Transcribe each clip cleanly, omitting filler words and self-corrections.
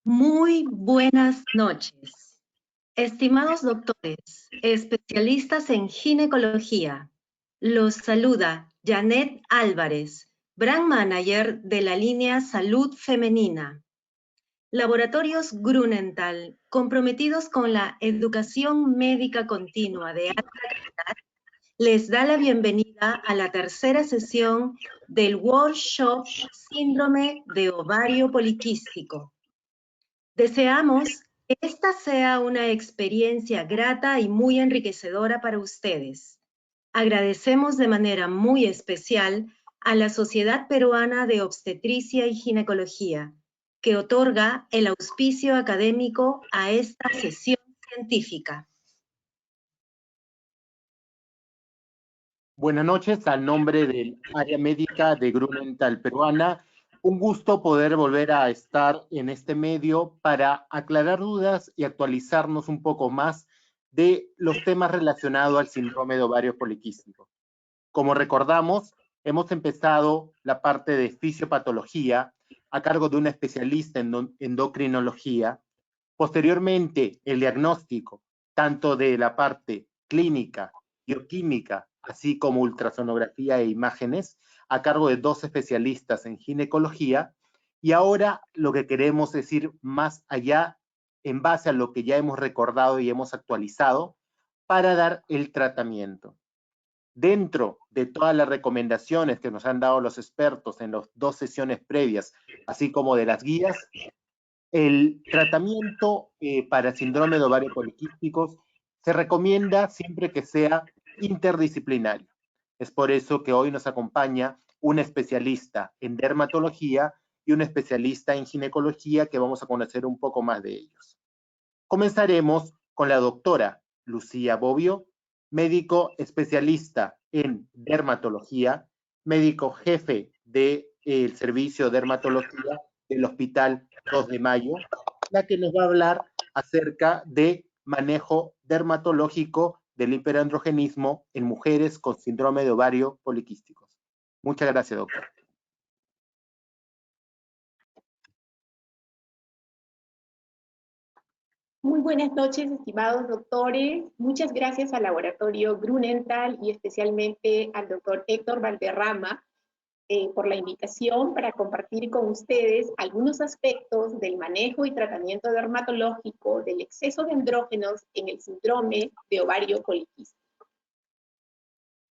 Muy buenas noches. Estimados doctores, especialistas en ginecología, los saluda Janet Álvarez, Brand Manager de la línea Salud Femenina. Laboratorios Grunenthal, comprometidos con la educación médica continua de alta calidad, les da la bienvenida a la tercera sesión del workshop Síndrome de Ovario Poliquístico. Deseamos que esta sea una experiencia grata y muy enriquecedora para ustedes. Agradecemos de manera muy especial a la Sociedad Peruana de Obstetricia y Ginecología, que otorga el auspicio académico a esta sesión científica. Buenas noches, al nombre del área médica de Grunenthal Peruana. Un gusto poder volver a estar en este medio para aclarar dudas y actualizarnos un poco más de los temas relacionados al síndrome de ovario poliquístico. Como recordamos, hemos empezado la parte de fisiopatología a cargo de una especialista en endocrinología. Posteriormente, el diagnóstico, tanto de la parte clínica, bioquímica, así como ultrasonografía e imágenes, a cargo de dos especialistas en ginecología. Y ahora lo que queremos es ir más allá, en base a lo que ya hemos recordado y hemos actualizado, para dar el tratamiento. Dentro de todas las recomendaciones que nos han dado los expertos en las dos sesiones previas, así como de las guías, el tratamiento para síndrome de ovario poliquísticos se recomienda siempre que sea interdisciplinario. Es por eso que hoy nos acompaña un especialista en dermatología y un especialista en ginecología que vamos a conocer un poco más de ellos. Comenzaremos con la doctora Lucía Bobbio, médico especialista en dermatología, médico jefe del servicio de dermatología del Hospital 2 de Mayo, la que nos va a hablar acerca de manejo dermatológico del hiperandrogenismo en mujeres con síndrome de ovario poliquísticos. Muchas gracias, doctor. Muy buenas noches, estimados doctores. Muchas gracias al laboratorio Grunenthal y especialmente al doctor Héctor Valderrama por la invitación para compartir con ustedes algunos aspectos del manejo y tratamiento dermatológico del exceso de andrógenos en el síndrome de ovario poliquístico.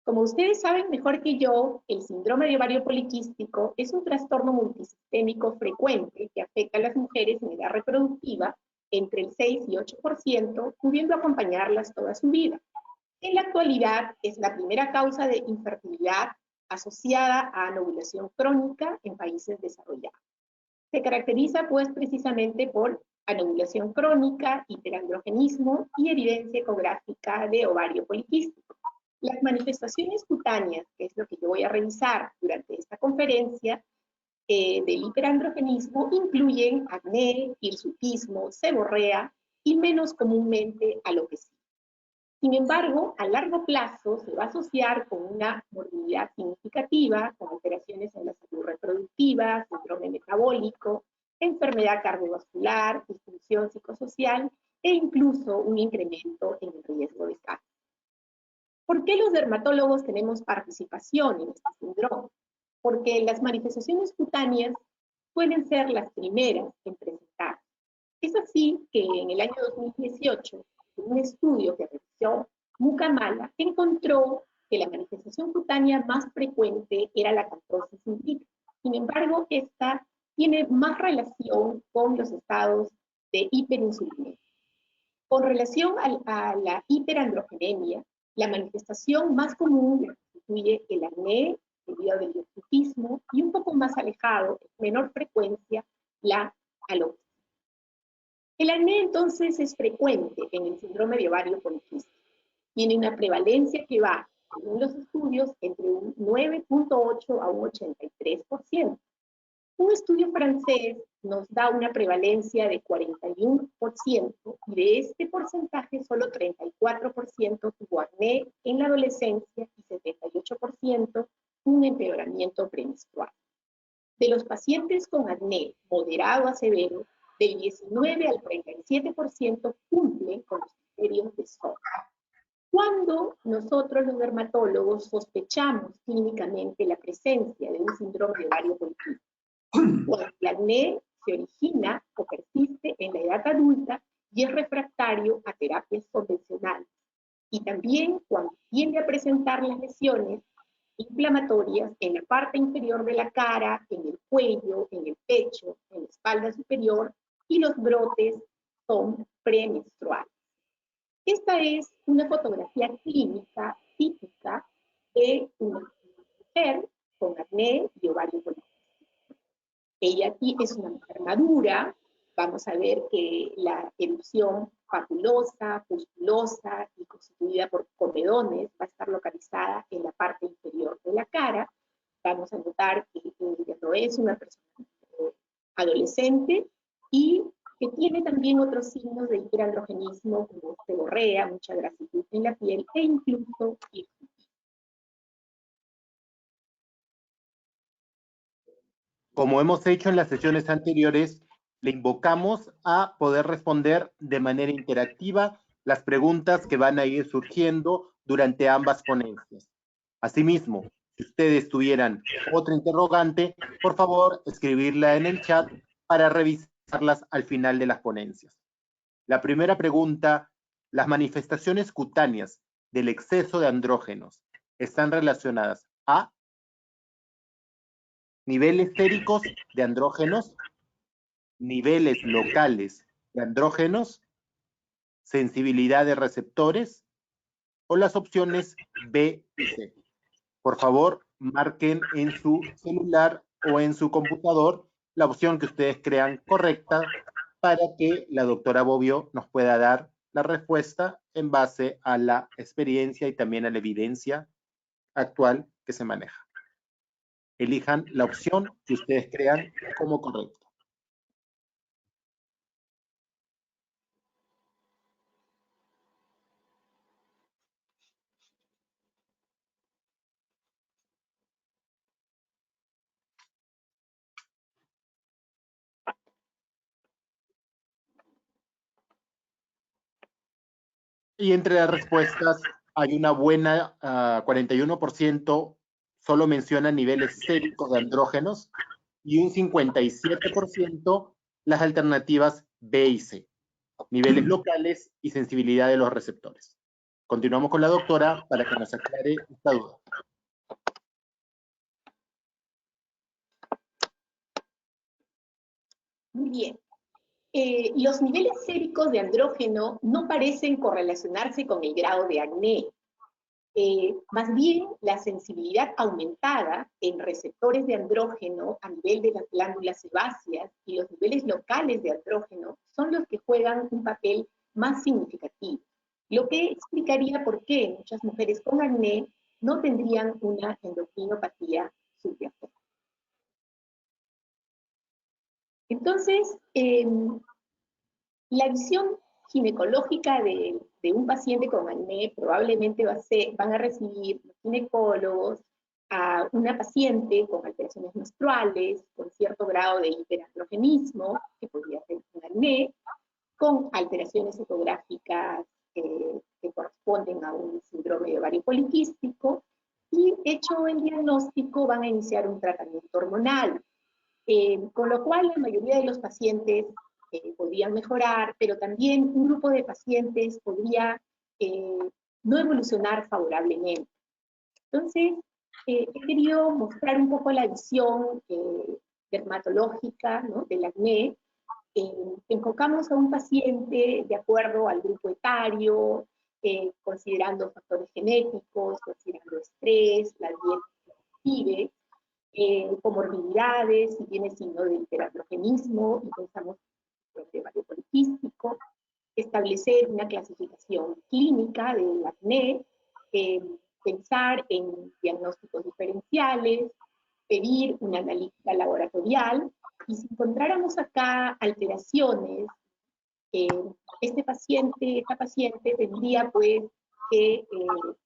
Como ustedes saben mejor que yo, el síndrome de ovario poliquístico es un trastorno multisistémico frecuente que afecta a las mujeres en edad reproductiva entre el 6 y 8%, pudiendo acompañarlas toda su vida. En la actualidad es la primera causa de infertilidad asociada a anovulación crónica en países desarrollados. Se caracteriza pues precisamente por anovulación crónica, hiperandrogenismo y evidencia ecográfica de ovario poliquístico. Las manifestaciones cutáneas, que es lo que yo voy a revisar durante esta conferencia, del hiperandrogenismo incluyen acné, hirsutismo, seborrea y menos comúnmente alopecia. Sin embargo, a largo plazo se va a asociar con una morbilidad significativa, con alteraciones en la salud reproductiva, síndrome metabólico, enfermedad cardiovascular, disfunción psicosocial e incluso un incremento en el riesgo de cáncer. ¿Por qué los dermatólogos tenemos participación en este síndrome? Porque las manifestaciones cutáneas pueden ser las primeras en presentar. Es así que en el año 2018, un estudio que realizó Mukamala encontró que la manifestación cutánea más frecuente era la artrosis imbrica. Sin embargo, esta tiene más relación con los estados de hiperinsulinemia. Con relación a la hiperandrogenemia, la manifestación más común la constituye el acné, debido al hirsutismo, y un poco más alejado, en menor frecuencia, la alopecia. El acné entonces es frecuente en el síndrome de ovario poliquístico. Tiene una prevalencia que va, según los estudios, entre un 9.8 a un 83%. Un estudio francés nos da una prevalencia de 41% y de este porcentaje solo 34% tuvo acné en la adolescencia y 78% un empeoramiento premenstrual. De los pacientes con acné moderado a severo, Del 19 al 37% cumplen con los criterios de SOP. Cuando nosotros los dermatólogos sospechamos clínicamente la presencia de un síndrome de ovario poliquístico, cuando el acné se origina o persiste en la edad adulta y es refractario a terapias convencionales, y también cuando tiende a presentar las lesiones inflamatorias en la parte inferior de la cara, en el cuello, en el pecho, en la espalda superior, y los brotes son premenstruales. Esta es una fotografía clínica típica de una mujer con acné y ovario poliquístico. Ella aquí es una mujer madura. Vamos a ver que la erupción papulosa, pustulosa y constituida por comedones va a estar localizada en la parte inferior de la cara. Vamos a notar que ella no es una persona adolescente y que tiene también otros signos de hiperandrogenismo como seborrea, mucha grasitud en la piel e incluso hirsutismo. Como hemos hecho en las sesiones anteriores, le invocamos a poder responder de manera interactiva las preguntas que van a ir surgiendo durante ambas ponencias. Asimismo, si ustedes tuvieran otra interrogante, por favor, escribirla en el chat para revisarlas al final de las ponencias. La primera pregunta: ¿las manifestaciones cutáneas del exceso de andrógenos están relacionadas a niveles séricos de andrógenos, niveles locales de andrógenos, sensibilidad de receptores, o las opciones B y C? Por favor, marquen en su celular o en su computador la opción que ustedes crean correcta para que la doctora Bobbio nos pueda dar la respuesta en base a la experiencia y también a la evidencia actual que se maneja. Elijan la opción que ustedes crean como correcta. Y entre las respuestas hay una buena 41% solo menciona niveles séricos de andrógenos y un 57% las alternativas B y C, niveles locales y sensibilidad de los receptores. Continuamos con la doctora para que nos aclare esta duda. Muy bien. Los niveles séricos de andrógeno no parecen correlacionarse con el grado de acné. Más bien, la sensibilidad aumentada en receptores de andrógeno a nivel de las glándulas sebáceas y los niveles locales de andrógeno son los que juegan un papel más significativo, lo que explicaría por qué muchas mujeres con acné no tendrían una endocrinopatía subyacente. Entonces, la visión ginecológica de un paciente con acné probablemente van a recibir los ginecólogos a una paciente con alteraciones menstruales, con cierto grado de hiperandrogenismo, que podría ser un acné, con alteraciones ecográficas que corresponden a un síndrome de ovario poliquístico, y hecho el diagnóstico van a iniciar un tratamiento hormonal. Con lo cual la mayoría de los pacientes podrían mejorar, pero también un grupo de pacientes podría no evolucionar favorablemente. Entonces, he querido mostrar un poco la visión dermatológica, ¿no?, del acné. Enfocamos a un paciente de acuerdo al grupo etario, considerando factores genéticos, considerando estrés, la dieta que recibe, comorbilidades, si tiene signo de hiperandrogenismo, y pensamos en el ovario poliquístico, establecer una clasificación clínica del acné, pensar en diagnósticos diferenciales, pedir una analítica laboratorial, y si encontráramos acá alteraciones, esta paciente tendría pues que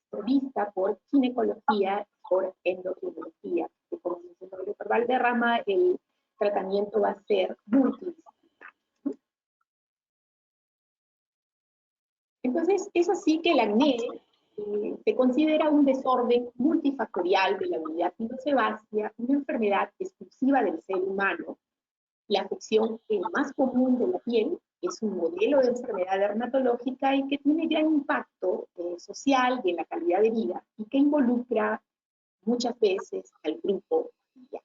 ser vista por ginecología, por endocrinología. Como mencionó el doctor Valderrama, el tratamiento va a ser multidisciplinario. Entonces, es así que el acné se considera un desorden multifactorial de la unidad pilosebácea, una enfermedad exclusiva del ser humano. La afección más común de la piel es un modelo de enfermedad dermatológica y que tiene gran impacto social y en la calidad de vida y que involucra muchas veces al grupo familiar.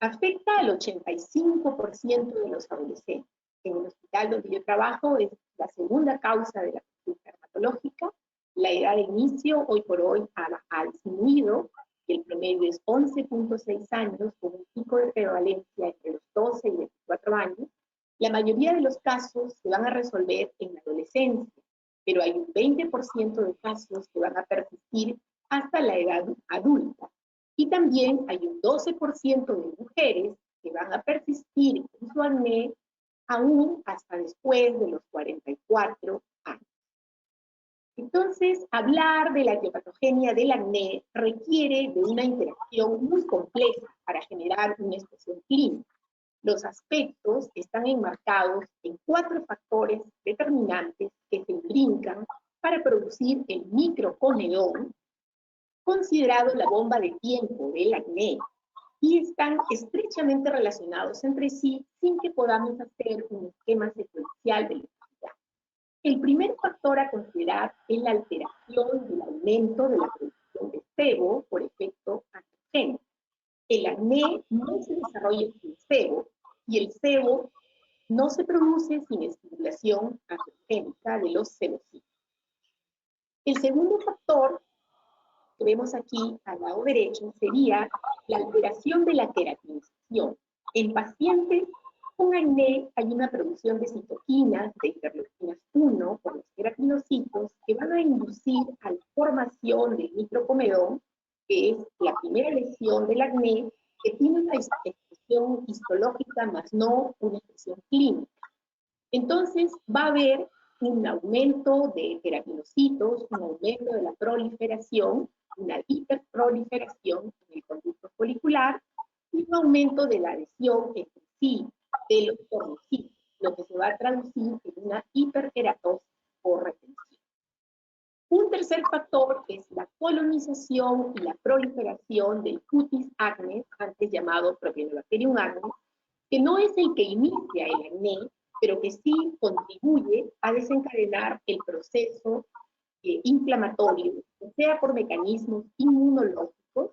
Afecta al 85% de los adolescentes. En el hospital donde yo trabajo es la segunda causa de la afección dermatológica. La edad de inicio hoy por hoy ha disminuido y el promedio es 11.6 años, con un pico de prevalencia entre los 12 y 24 años. La mayoría de los casos se van a resolver en la adolescencia, pero hay un 20% de casos que van a persistir hasta la edad adulta. Y también hay un 12% de mujeres que van a persistir con su acné aún hasta después de los 44 años. Entonces, hablar de la etiopatogenia del acné requiere de una interacción muy compleja para generar una expresión clínica. Los aspectos están enmarcados en 4 factores determinantes que se brincan para producir el microcomedón, considerado la bomba de tiempo del acné, y están estrechamente relacionados entre sí sin que podamos hacer un esquema secuencial de la actividad. El primer factor a considerar es la alteración del aumento de la producción de sebo por efecto androgénico. El acné no se desarrolla sin sebo y el sebo no se produce sin estimulación androgénica de los sebocitos. El segundo factor que vemos aquí al lado derecho sería la alteración de la queratinización. En pacientes con acné hay una producción de citoquinas, de interleuquinas 1 por los queratinocitos que van a inducir a la formación del microcomedón, que es la primera lesión del acné, que tiene una expresión histológica más no una expresión clínica. Entonces va a haber un aumento de queratinocitos, un aumento de la proliferación, una hiperproliferación en el conducto folicular y un aumento de la adhesión entre sí de los cornicitos, lo que se va a traducir en una hiperkeratosis o retención. Un tercer factor es la colonización y la proliferación del cutis acnes, antes llamado Propionibacterium acnes, que no es el que inicia el acné, pero que sí contribuye a desencadenar el proceso inflamatorio, sea por mecanismos inmunológicos,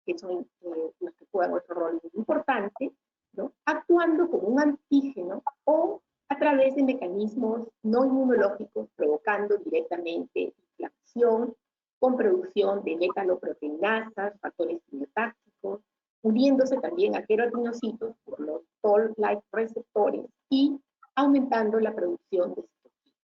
que son los que juegan otro rol muy importante, ¿no? Actuando como un antígeno o a través de mecanismos no inmunológicos, provocando directamente inflamación, con producción de metaloproteinasas, factores quimiotácticos, uniéndose también a queratinocitos por los Toll-like receptores y aumentando la producción de citoquinas.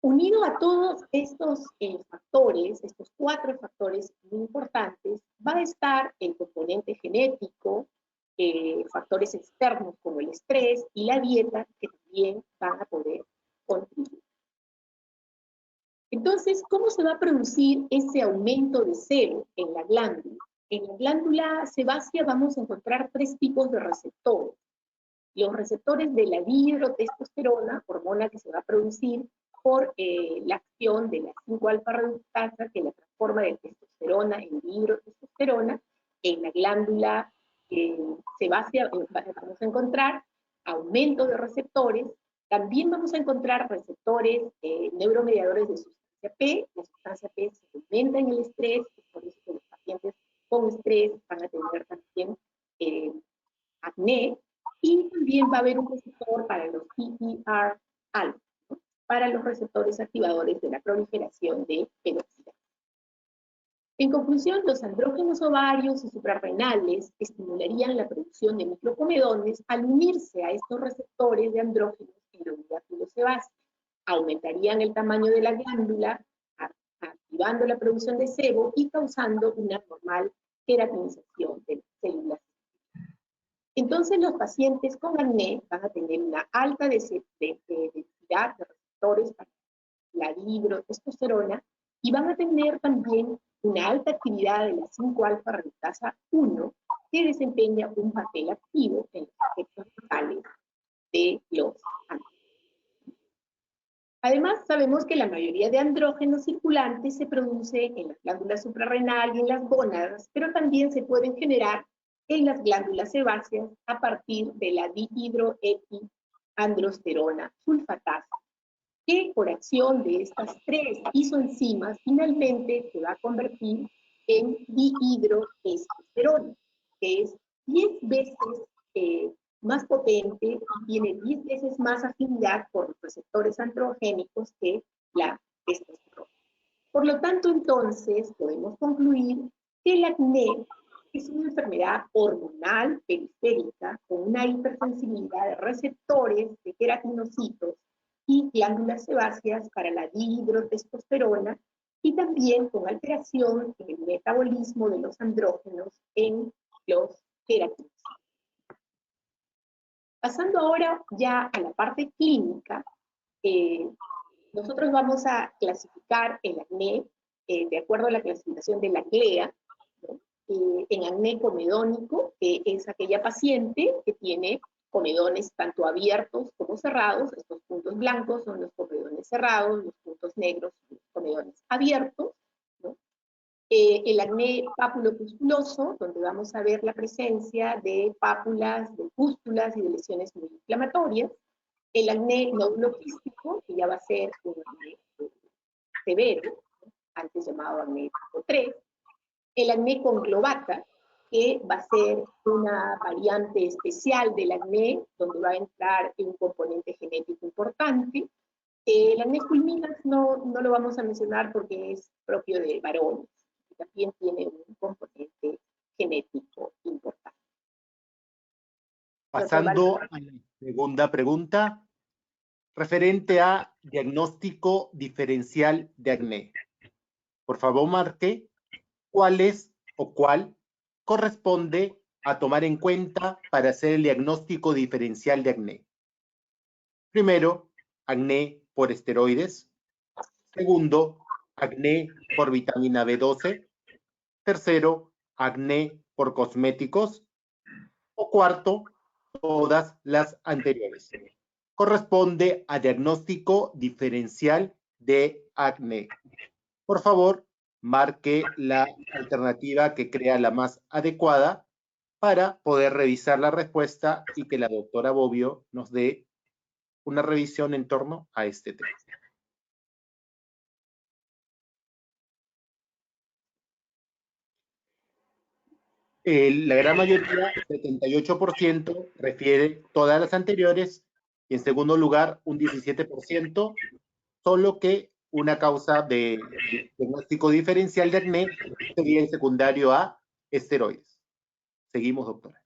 Unido a todos estos factores, estos 4 factores muy importantes, va a estar el componente genético, factores externos como el estrés y la dieta, que también van a poder contribuir. Entonces, ¿cómo se va a producir ese aumento de sebo en la glándula? En la glándula sebácea vamos a encontrar 3 tipos de receptores. Los receptores de la dihidrotestosterona, hormona que se va a producir por la acción de la 5-alfa reductasa, que la transforma de testosterona en dihidrotestosterona. En la glándula sebácea vamos a encontrar aumento de receptores. También vamos a encontrar receptores neuromediadores de sustancia P. La sustancia P se aumenta en el estrés, por eso que los pacientes con estrés van a tener también acné. Y también va a haber un receptor para los PPR alfa, ¿no? Para los receptores activadores de la proliferación de peroxidasa. En conclusión, los andrógenos ovarios y suprarrenales estimularían la producción de microcomedones al unirse a estos receptores de andrógenos en la unidad pilosebácea. Aumentarían el tamaño de la glándula, activando la producción de sebo y causando una normal queratinización de las células. Entonces, los pacientes con acné van a tener una alta densidad de receptores para la dihidrotestosterona y van a tener también una alta actividad de la 5-alfa reductasa 1, que desempeña un papel activo en los efectos totales de los acné. Además, sabemos que la mayoría de andrógenos circulantes se produce en las glándulas suprarrenal y en las gónadas, pero también se pueden generar en las glándulas sebáceas a partir de la dihidroepiandrosterona sulfatasa, que por acción de estas tres isoenzimas finalmente se va a convertir en dihidroesterona, que es 10 veces más potente y tiene 10 veces más afinidad por los receptores androgénicos que la testosterona. Por lo tanto, entonces, podemos concluir que el acné es una enfermedad hormonal periférica con una hipersensibilidad de receptores de queratinocitos y glándulas sebáceas para la dihidrotestosterona y también con alteración en el metabolismo de los andrógenos en los queratinocitos. Pasando ahora ya a la parte clínica, nosotros vamos a clasificar el acné de acuerdo a la clasificación de la CLEA, ¿no? En acné comedónico, que es aquella paciente que tiene comedones tanto abiertos como cerrados. Estos puntos blancos son los comedones cerrados, los puntos negros son los comedones abiertos, ¿no? El acné pápulo-pustuloso, donde vamos a ver la presencia de pápulas, de pústulas y de lesiones muy inflamatorias. El acné nódulo-quístico, que ya va a ser un acné severo, antes llamado acné tipo 3. El acné conglobata, que va a ser una variante especial del acné, donde va a entrar un componente genético importante. El acné fulminans no lo vamos a mencionar porque es propio de varones, y también tiene un componente genético importante. Pasando a la segunda pregunta, referente a diagnóstico diferencial de acné. Por favor, marque cuál es o cuál corresponde a tomar en cuenta para hacer el diagnóstico diferencial de acné. Primero, acné por esteroides. Segundo, acné por vitamina B12. Tercero, acné por cosméticos. O cuarto, todas las anteriores. Corresponde a diagnóstico diferencial de acné. Por favor, marque la alternativa que crea la más adecuada para poder revisar la respuesta y que la doctora Bobbio nos dé una revisión en torno a este tema. La gran mayoría, 78%, refiere todas las anteriores y en segundo lugar un 17%, solo que una causa de diagnóstico diferencial de acné sería el secundario a esteroides. Seguimos, doctora.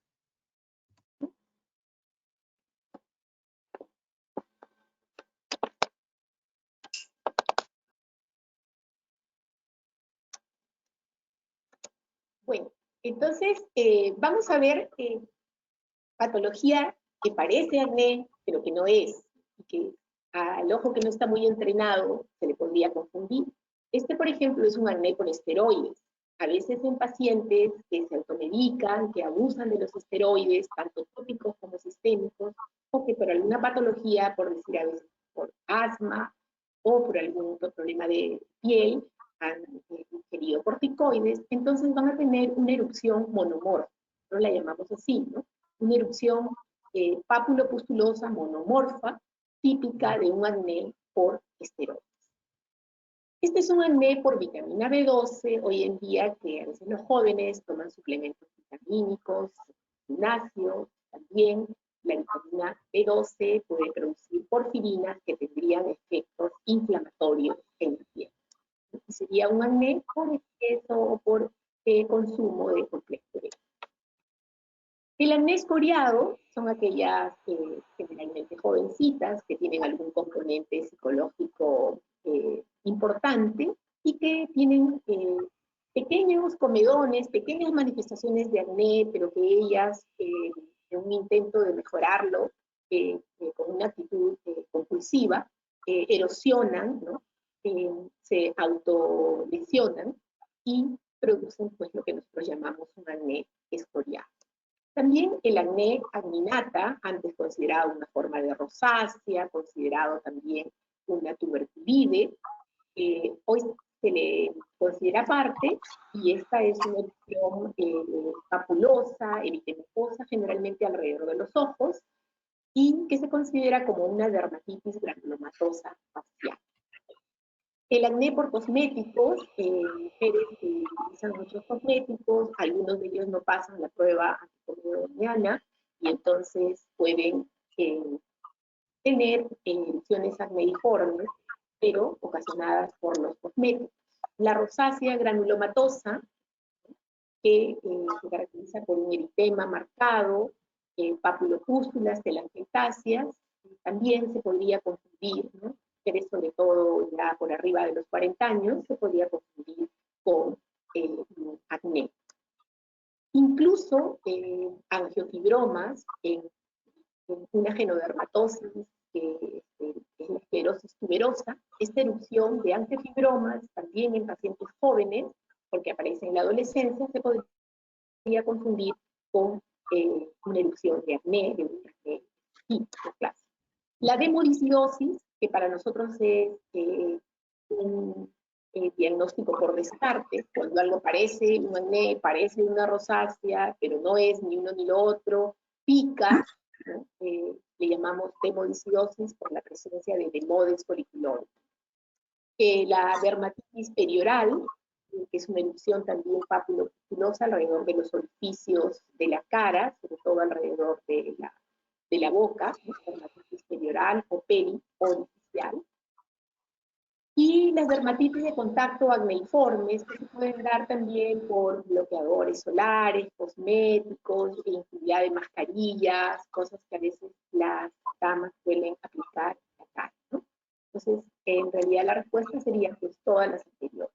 Bueno, entonces vamos a ver patología que parece acné, pero que no es, y que al ojo que no está muy entrenado se le podría confundir. Este, por ejemplo, es un acné por esteroides. A veces en pacientes que se automedican, que abusan de los esteroides, tanto tópicos como sistémicos, o que por alguna patología, por decir a veces por asma o por algún otro problema de piel, han ingerido corticoides, entonces van a tener una erupción monomorfa, nosotros la llamamos así, ¿no? Una erupción pápulo-pustulosa monomorfa, típica de un acné por esteroides. Este es un acné por vitamina B12, hoy en día que a veces los jóvenes toman suplementos vitamínicos, gimnasio, también la vitamina B12 puede producir porfirinas que tendrían efectos inflamatorios en la piel. Y sería un acné por exceso o por consumo de complejo B. El acné escoriado son aquellas generalmente jovencitas que tienen algún componente psicológico importante y que tienen pequeños comedones, pequeñas manifestaciones de acné, pero que ellas, en un intento de mejorarlo con una actitud compulsiva, erosionan, ¿no? Se autolesionan y producen pues, lo que nosotros llamamos un acné escoriado. También el acné acninata, antes considerado una forma de rosácea, considerado también una tuberculide, hoy se le considera parte, y esta es una erupción papulosa, eritematosa, generalmente alrededor de los ojos, y que se considera como una dermatitis granulomatosa facial. El acné por cosméticos, mujeres que utilizan muchos cosméticos, algunos de ellos no pasan la prueba antimicrobiana y entonces pueden tener erupciones acneiformes, pero ocasionadas por los cosméticos. La rosácea granulomatosa, que se caracteriza por un eritema marcado, papulopústulas, telangiectasias, también se podría confundir, ¿no? Mujeres sobre todo ya por arriba de los 40 años, se podría confundir con acné. Incluso angiofibromas en una genodermatosis, que es la esclerosis tuberosa, esta erupción de angiofibromas también en pacientes jóvenes, porque aparece en la adolescencia, se podría confundir con una erupción de acné, de un acné clase. La demodiciosis, que para nosotros es un diagnóstico por descarte, cuando algo parece un acné, parece una rosácea, pero no es ni uno ni lo otro, pica, ¿no? Le llamamos demodiciosis por la presencia de demodes foliculorum. La dermatitis perioral, que es una erupción también papulopustulosa alrededor de los orificios de la cara, sobre todo alrededor de la boca, dermatitis perioral o periorificial. Y las dermatitis de contacto acneiformes, que se pueden dar también por bloqueadores solares, cosméticos, infinidad de mascarillas, cosas que a veces las damas suelen aplicar acá, ¿no? Entonces, en realidad la respuesta sería pues todas las anteriores.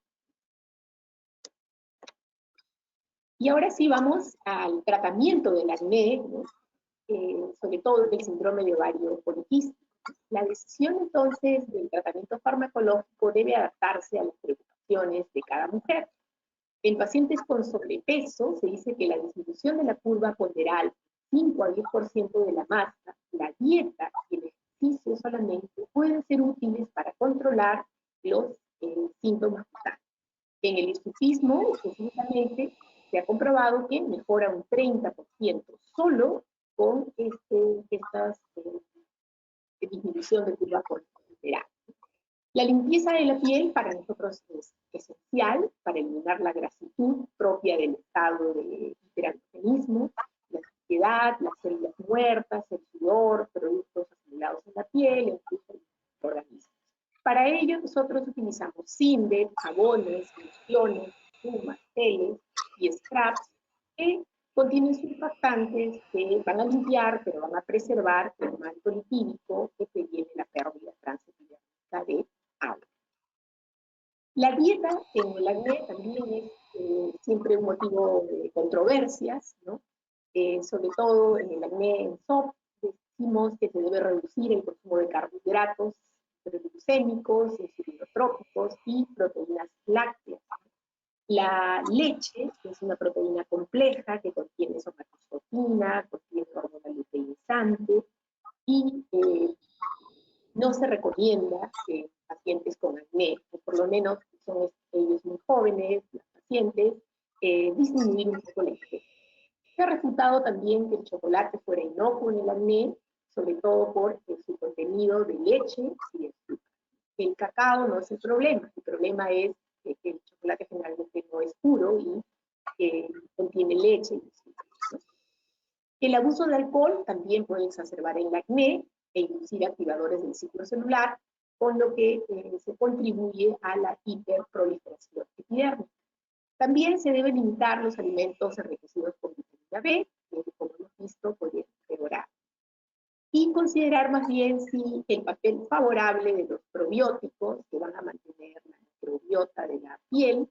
Y ahora sí vamos al tratamiento del acné, ¿no? Sobre todo del síndrome de ovario poliquístico. La decisión entonces del tratamiento farmacológico debe adaptarse a las preocupaciones de cada mujer. En pacientes con sobrepeso se dice que la disminución de la curva ponderal, 5 a 10% de la masa, la dieta y el ejercicio solamente pueden ser útiles para controlar los síntomas cutáneos. En el hirsutismo, específicamente, se ha comprobado que mejora un 30% solo con estas disminución de curva ponderal. La limpieza de la piel para nosotros es esencial para eliminar la grasitud propia del estado de hiperandrogenismo, la suciedad, las células muertas, el sudor, productos acumulados en la piel, incluso el organismo. Para ello nosotros utilizamos Simber, jabones, lociones, espumas, geles y scrubs que contienen surfactantes que van a limpiar, pero van a preservar el manto lipídico que previene la pérdida transepidérmica de agua. La dieta en el acné también es siempre un motivo de controversias, ¿no? Sobre todo en el acné en SOP, decimos que se debe reducir el consumo de carbohidratos glucémicos, insulinotrópicos y proteínas lácteas. La leche es una proteína compleja que contiene somatostatina, contiene hormona luteinizante y no se recomienda en pacientes con acné, o por lo menos son ellos muy jóvenes, los pacientes, disminuir un poco la ingesta. Se ha resultado también que el chocolate fuera inocuo en el acné, sobre todo por su contenido de leche y de azúcar. El cacao no es el problema es que el chocolate generalmente no es puro y contiene leche y azúcar, ¿no? El abuso de alcohol también puede exacerbar el acné e inducir activadores del ciclo celular, con lo que se contribuye a la hiperproliferación epidérmica. También se deben limitar los alimentos enriquecidos con vitamina B, que como hemos visto puede empeorar. Y considerar más bien si el papel favorable de los probióticos, que van a mantener la microbiota de la piel,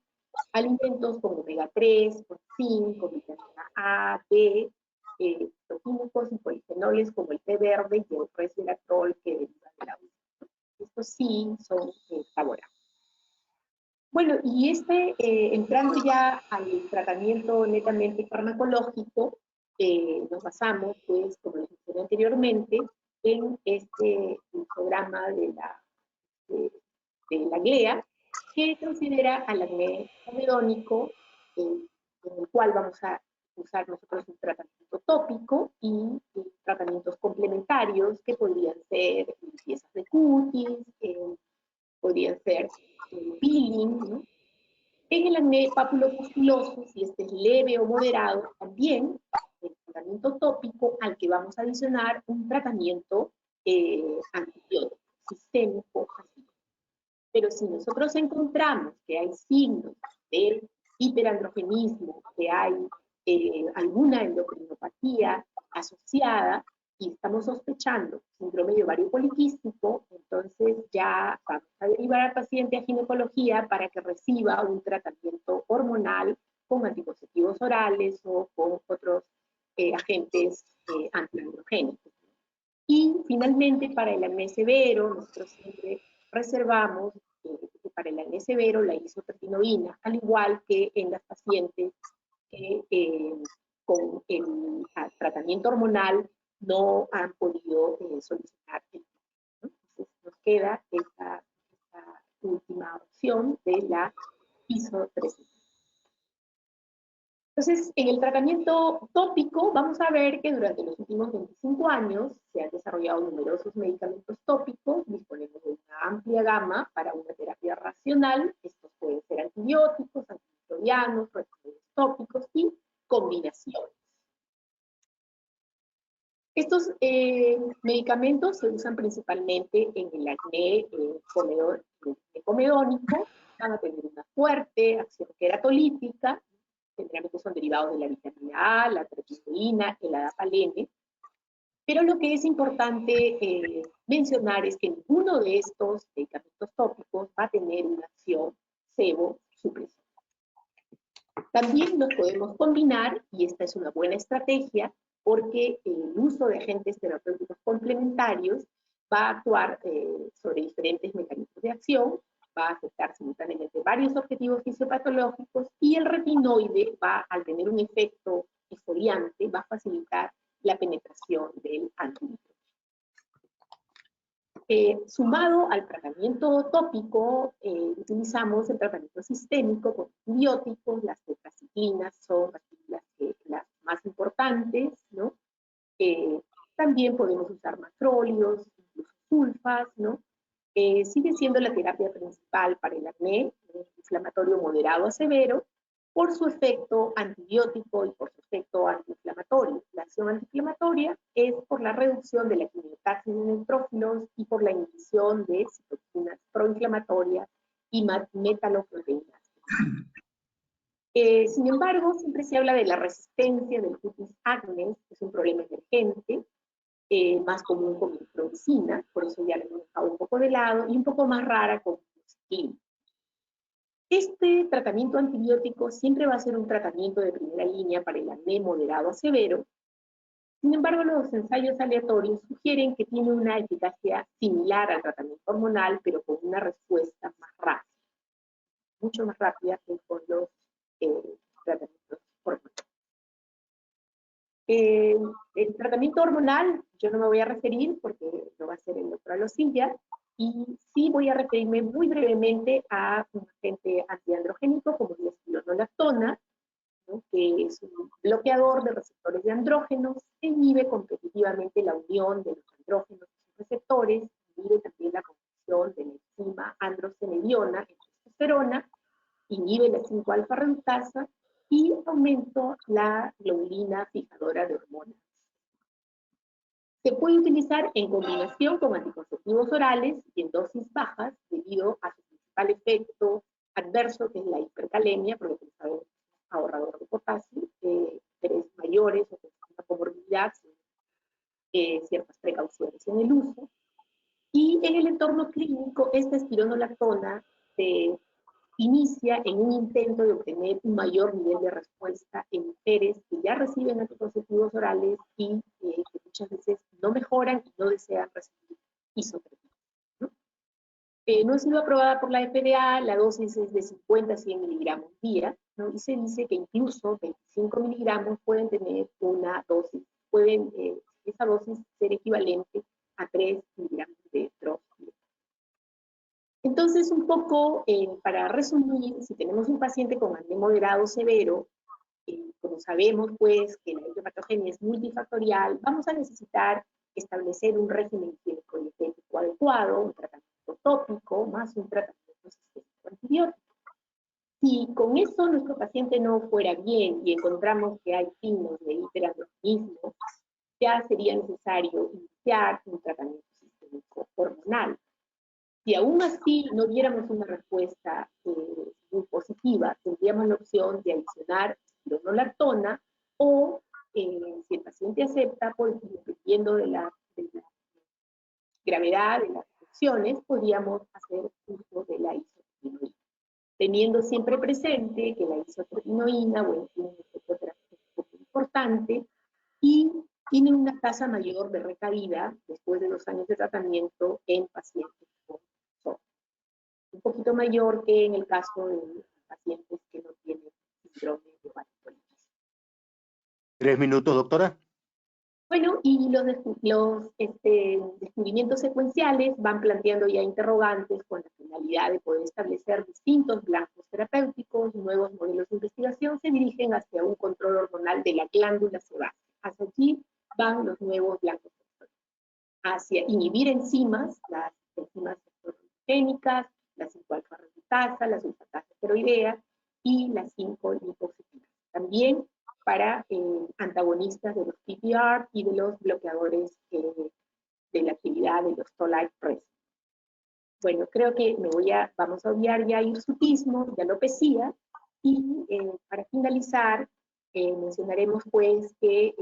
alimentos como omega 3, con zinc, con vitamina A, D, fitoquímicos y polifenoles como el té verde y el resveratrol que deriva de la uva. Estos sí son favorables. Bueno, y entrando ya al tratamiento netamente farmacológico, nos basamos, pues, como les mencioné anteriormente, en este programa de la la GLEA, que considera al acné comedónico, en el cual vamos a usar nosotros un tratamiento tópico y tratamientos complementarios que podrían ser limpiezas de cutis, podrían ser peeling, ¿no? En el acné papulopustuloso, si este es leve o moderado, también el tratamiento tópico al que vamos a adicionar un tratamiento antibiótico, sistémico, así. Pero si nosotros encontramos que hay signos de hiperandrogenismo, que hay alguna endocrinopatía asociada, y estamos sospechando síndrome de ovario poliquístico, entonces ya vamos a derivar al paciente a ginecología para que reciba un tratamiento hormonal con anticonceptivos orales o con otros agentes antiandrogénicos. Y finalmente, para el acné severo, nosotros siempre reservamos para el acné severo la isotretinoína, al igual que en las pacientes que con el tratamiento hormonal no han podido solicitar el tratamiento, ¿no? Entonces nos queda esta última opción de la isotretinoína. Entonces, en el tratamiento tópico vamos a ver que durante los últimos 25 años se han desarrollado numerosos medicamentos tópicos, disponemos de una amplia gama para una terapia racional. Estos pueden ser antibióticos, antimicrobianos, respiradores tópicos y combinaciones. Estos medicamentos se usan principalmente en el acné comedónico, van a tener una fuerte acción queratolítica, generalmente son derivados de la vitamina A, la tretinoína, el adapalene, pero lo que es importante mencionar es que ninguno de estos medicamentos tópicos va a tener una acción sebo-supresora. También los podemos combinar, y esta es una buena estrategia, porque el uso de agentes terapéuticos complementarios va a actuar sobre diferentes mecanismos de acción, va a afectar simultáneamente varios objetivos fisiopatológicos, y el retinoide va, al tener un efecto exfoliante, va a facilitar la penetración del antimicrobiano. Sumado al tratamiento tópico, utilizamos el tratamiento sistémico con antibióticos. Las tetraciclinas son las más importantes, ¿no? También podemos usar macrólidos, incluso sulfas, ¿no? Sigue siendo la terapia principal para el acné inflamatorio moderado a severo, por su efecto antibiótico y por su efecto antiinflamatorio. La acción antiinflamatoria es por la reducción de la quimiotaxis de neutrófilos y por la inhibición de citoquinas proinflamatorias y metaloproteínas. Sin embargo, siempre se habla de la resistencia del cutis acnes, que es un problema emergente, más común con microcina, por eso ya lo hemos dejado un poco de lado, y un poco más rara con minoxidil. Este tratamiento antibiótico siempre va a ser un tratamiento de primera línea para el acné moderado a severo. Sin embargo, los ensayos aleatorios sugieren que tiene una eficacia similar al tratamiento hormonal, pero con una respuesta más rápida, mucho más rápida que con los tratamientos hormonales. El tratamiento hormonal, yo no me voy a referir porque lo va a hacer el doctor Alocilla, y sí voy a referirme muy brevemente a un agente antiandrogénico como es la espironolactona, ¿no? Que es un bloqueador de receptores de andrógenos, que inhibe competitivamente la unión de los andrógenos y sus receptores, inhibe también la conversión de la enzima androstenediona en testosterona, inhibe la 5-alfa reductasa y aumenta la globulina fijadora de hormonas. Se puede utilizar en combinación con anticonceptivos orales y en dosis bajas debido a su principal efecto adverso, que es la hipercalemia, porque es un ahorrador de potasio, mujeres mayores o con una comorbilidad, ciertas precauciones en el uso. Y en el entorno clínico, esta espironolactona se inicia en un intento de obtener un mayor nivel de respuesta en mujeres que ya reciben anticonceptivos orales y que muchas veces no mejoran y no desean recibir isotretinoína, ¿no? No ha sido aprobada por la FDA, la dosis es de 50 a 100 miligramos día, ¿no? Y se dice que incluso 25 miligramos pueden tener una dosis, esa dosis ser equivalente a 3 miligramos de droga. Entonces, un poco, para resumir, si tenemos un paciente con acné moderado o severo, como sabemos, pues, que la etiopatogenia es multifactorial, vamos a necesitar establecer un régimen ginecologético adecuado, un tratamiento tópico, más un tratamiento sistémico antibiótico. Si con eso nuestro paciente no fuera bien y encontramos que hay signos de hiperandrogenismo, ya sería necesario iniciar un tratamiento sistémico hormonal. Si aún así no diéramos una respuesta muy positiva, tendríamos la opción de adicionar spironolactona o, si el paciente acepta, pues, dependiendo de la gravedad de las infecciones, podríamos hacer uso de la isotretinoína, teniendo siempre presente que la isotretinoína, bueno, tiene un efecto terapéutico muy importante y tiene una tasa mayor de recaída después de 2 años de tratamiento en pacientes con SOP. Un poquito mayor que en el caso de pacientes que no tienen síndrome de ovario poliquístico. 3 minutos, doctora. Bueno, y los descubrimientos secuenciales van planteando ya interrogantes con la finalidad de poder establecer distintos blancos terapéuticos. Nuevos modelos de investigación se dirigen hacia un control hormonal de la glándula sebácea. Hacia allí van los nuevos blancos terapéuticos. Hacia inhibir enzimas, las enzimas estrogénicas, la 5-alfa-reductasa, la sulfatasa esteroidea y las 5-lipoxetinasa. También para antagonistas de los PPAR y de los bloqueadores de la actividad de los toll-like press. Bueno, creo que vamos a obviar ya hirsutismo y alopecia, y para finalizar, mencionaremos pues que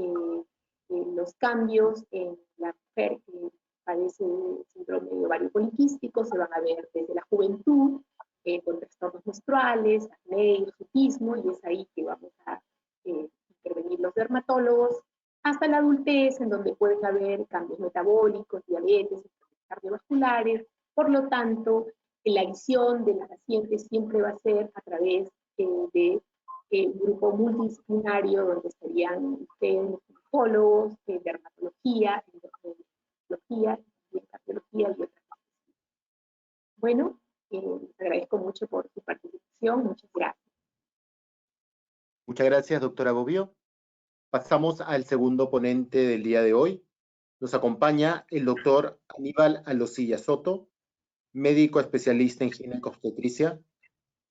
los cambios en la mujer que padece síndrome de ovario poliquístico se van a ver desde la juventud, con trastornos menstruales, acné, hirsutismo, y es ahí que vamos a intervenir los dermatólogos, hasta la adultez, en donde pueden haber cambios metabólicos, diabetes, cardiovasculares. Por lo tanto, la visión de la paciente siempre va a ser a través de un grupo multidisciplinario, donde estarían ginecólogos, dermatología, endocrinología, cardiología y otras cosas. Bueno, les agradezco mucho por su participación. Muchas gracias. Muchas gracias, doctora Bobbio. Pasamos al segundo ponente del día de hoy. Nos acompaña el doctor Aníbal Alocilla Soto, médico especialista en ginecobstetricia,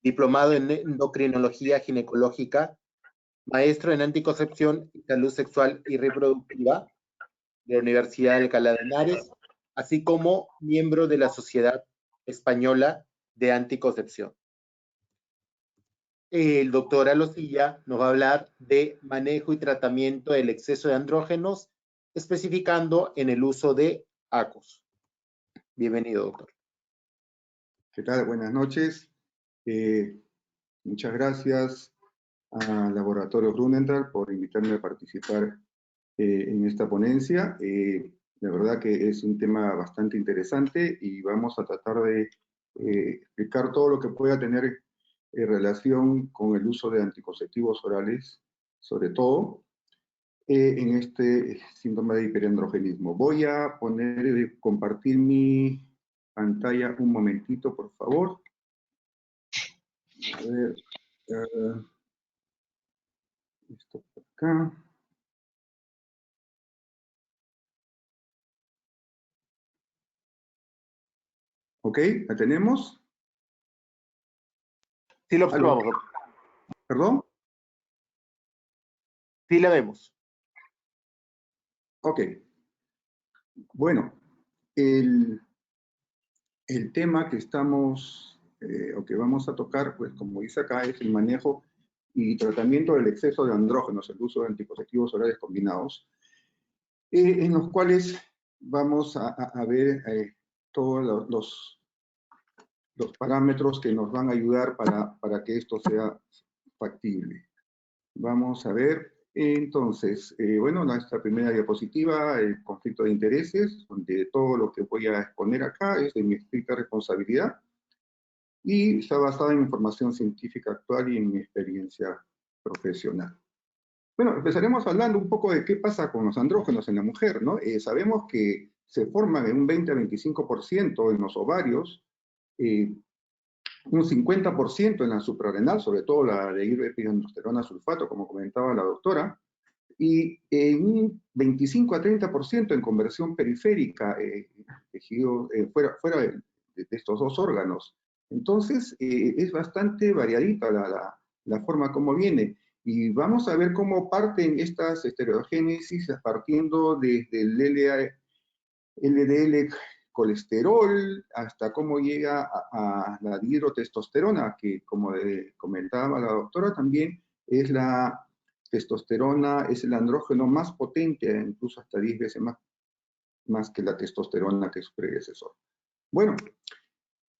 diplomado en endocrinología ginecológica, maestro en anticoncepción y salud sexual y reproductiva de la Universidad de Alcalá de Henares, así como miembro de la Sociedad Española de Anticoncepción. El doctor Alocilla nos va a hablar de manejo y tratamiento del exceso de andrógenos, especificando en el uso de ACOS. Bienvenido, doctor. ¿Qué tal? Buenas noches. Muchas gracias al Laboratorio Grunenthal por invitarme a participar en esta ponencia. La verdad que es un tema bastante interesante y vamos a tratar de explicar todo lo que pueda tener relación con el uso de anticonceptivos orales, sobre todo en este síndrome de hiperandrogenismo. Voy a compartir mi pantalla un momentito, por favor. A ver, esto por acá. Ok, ¿la tenemos? Sí lo observamos, doctor. ¿Perdón? Sí la vemos. Ok. Bueno, el tema que estamos, o que vamos a tocar, pues como dice acá, es el manejo y tratamiento del exceso de andrógenos, el uso de anticonceptivos orales combinados, en los cuales vamos a ver todos los parámetros que nos van a ayudar para que esto sea factible. Vamos a ver, entonces, bueno, nuestra primera diapositiva, el conflicto de intereses, donde todo lo que voy a exponer acá es de mi estricta responsabilidad y está basada en información científica actual y en mi experiencia profesional. Bueno, empezaremos hablando un poco de qué pasa con los andrógenos en la mujer, ¿no? Sabemos que se forman en un 20 a 25% en los ovarios un 50% en la suprarrenal, sobre todo la de hidroepiandrosterona sulfato, como comentaba la doctora, y un 25 a 30% en conversión periférica, fuera de estos dos órganos. Entonces, es bastante variadita la forma como viene. Y vamos a ver cómo parten estas estereogénesis partiendo desde el LDL colesterol hasta cómo llega a la dihidrotestosterona, que como comentaba la doctora, también es la testosterona, es el andrógeno más potente, incluso hasta 10 veces más que la testosterona, que es su predecesor. Bueno,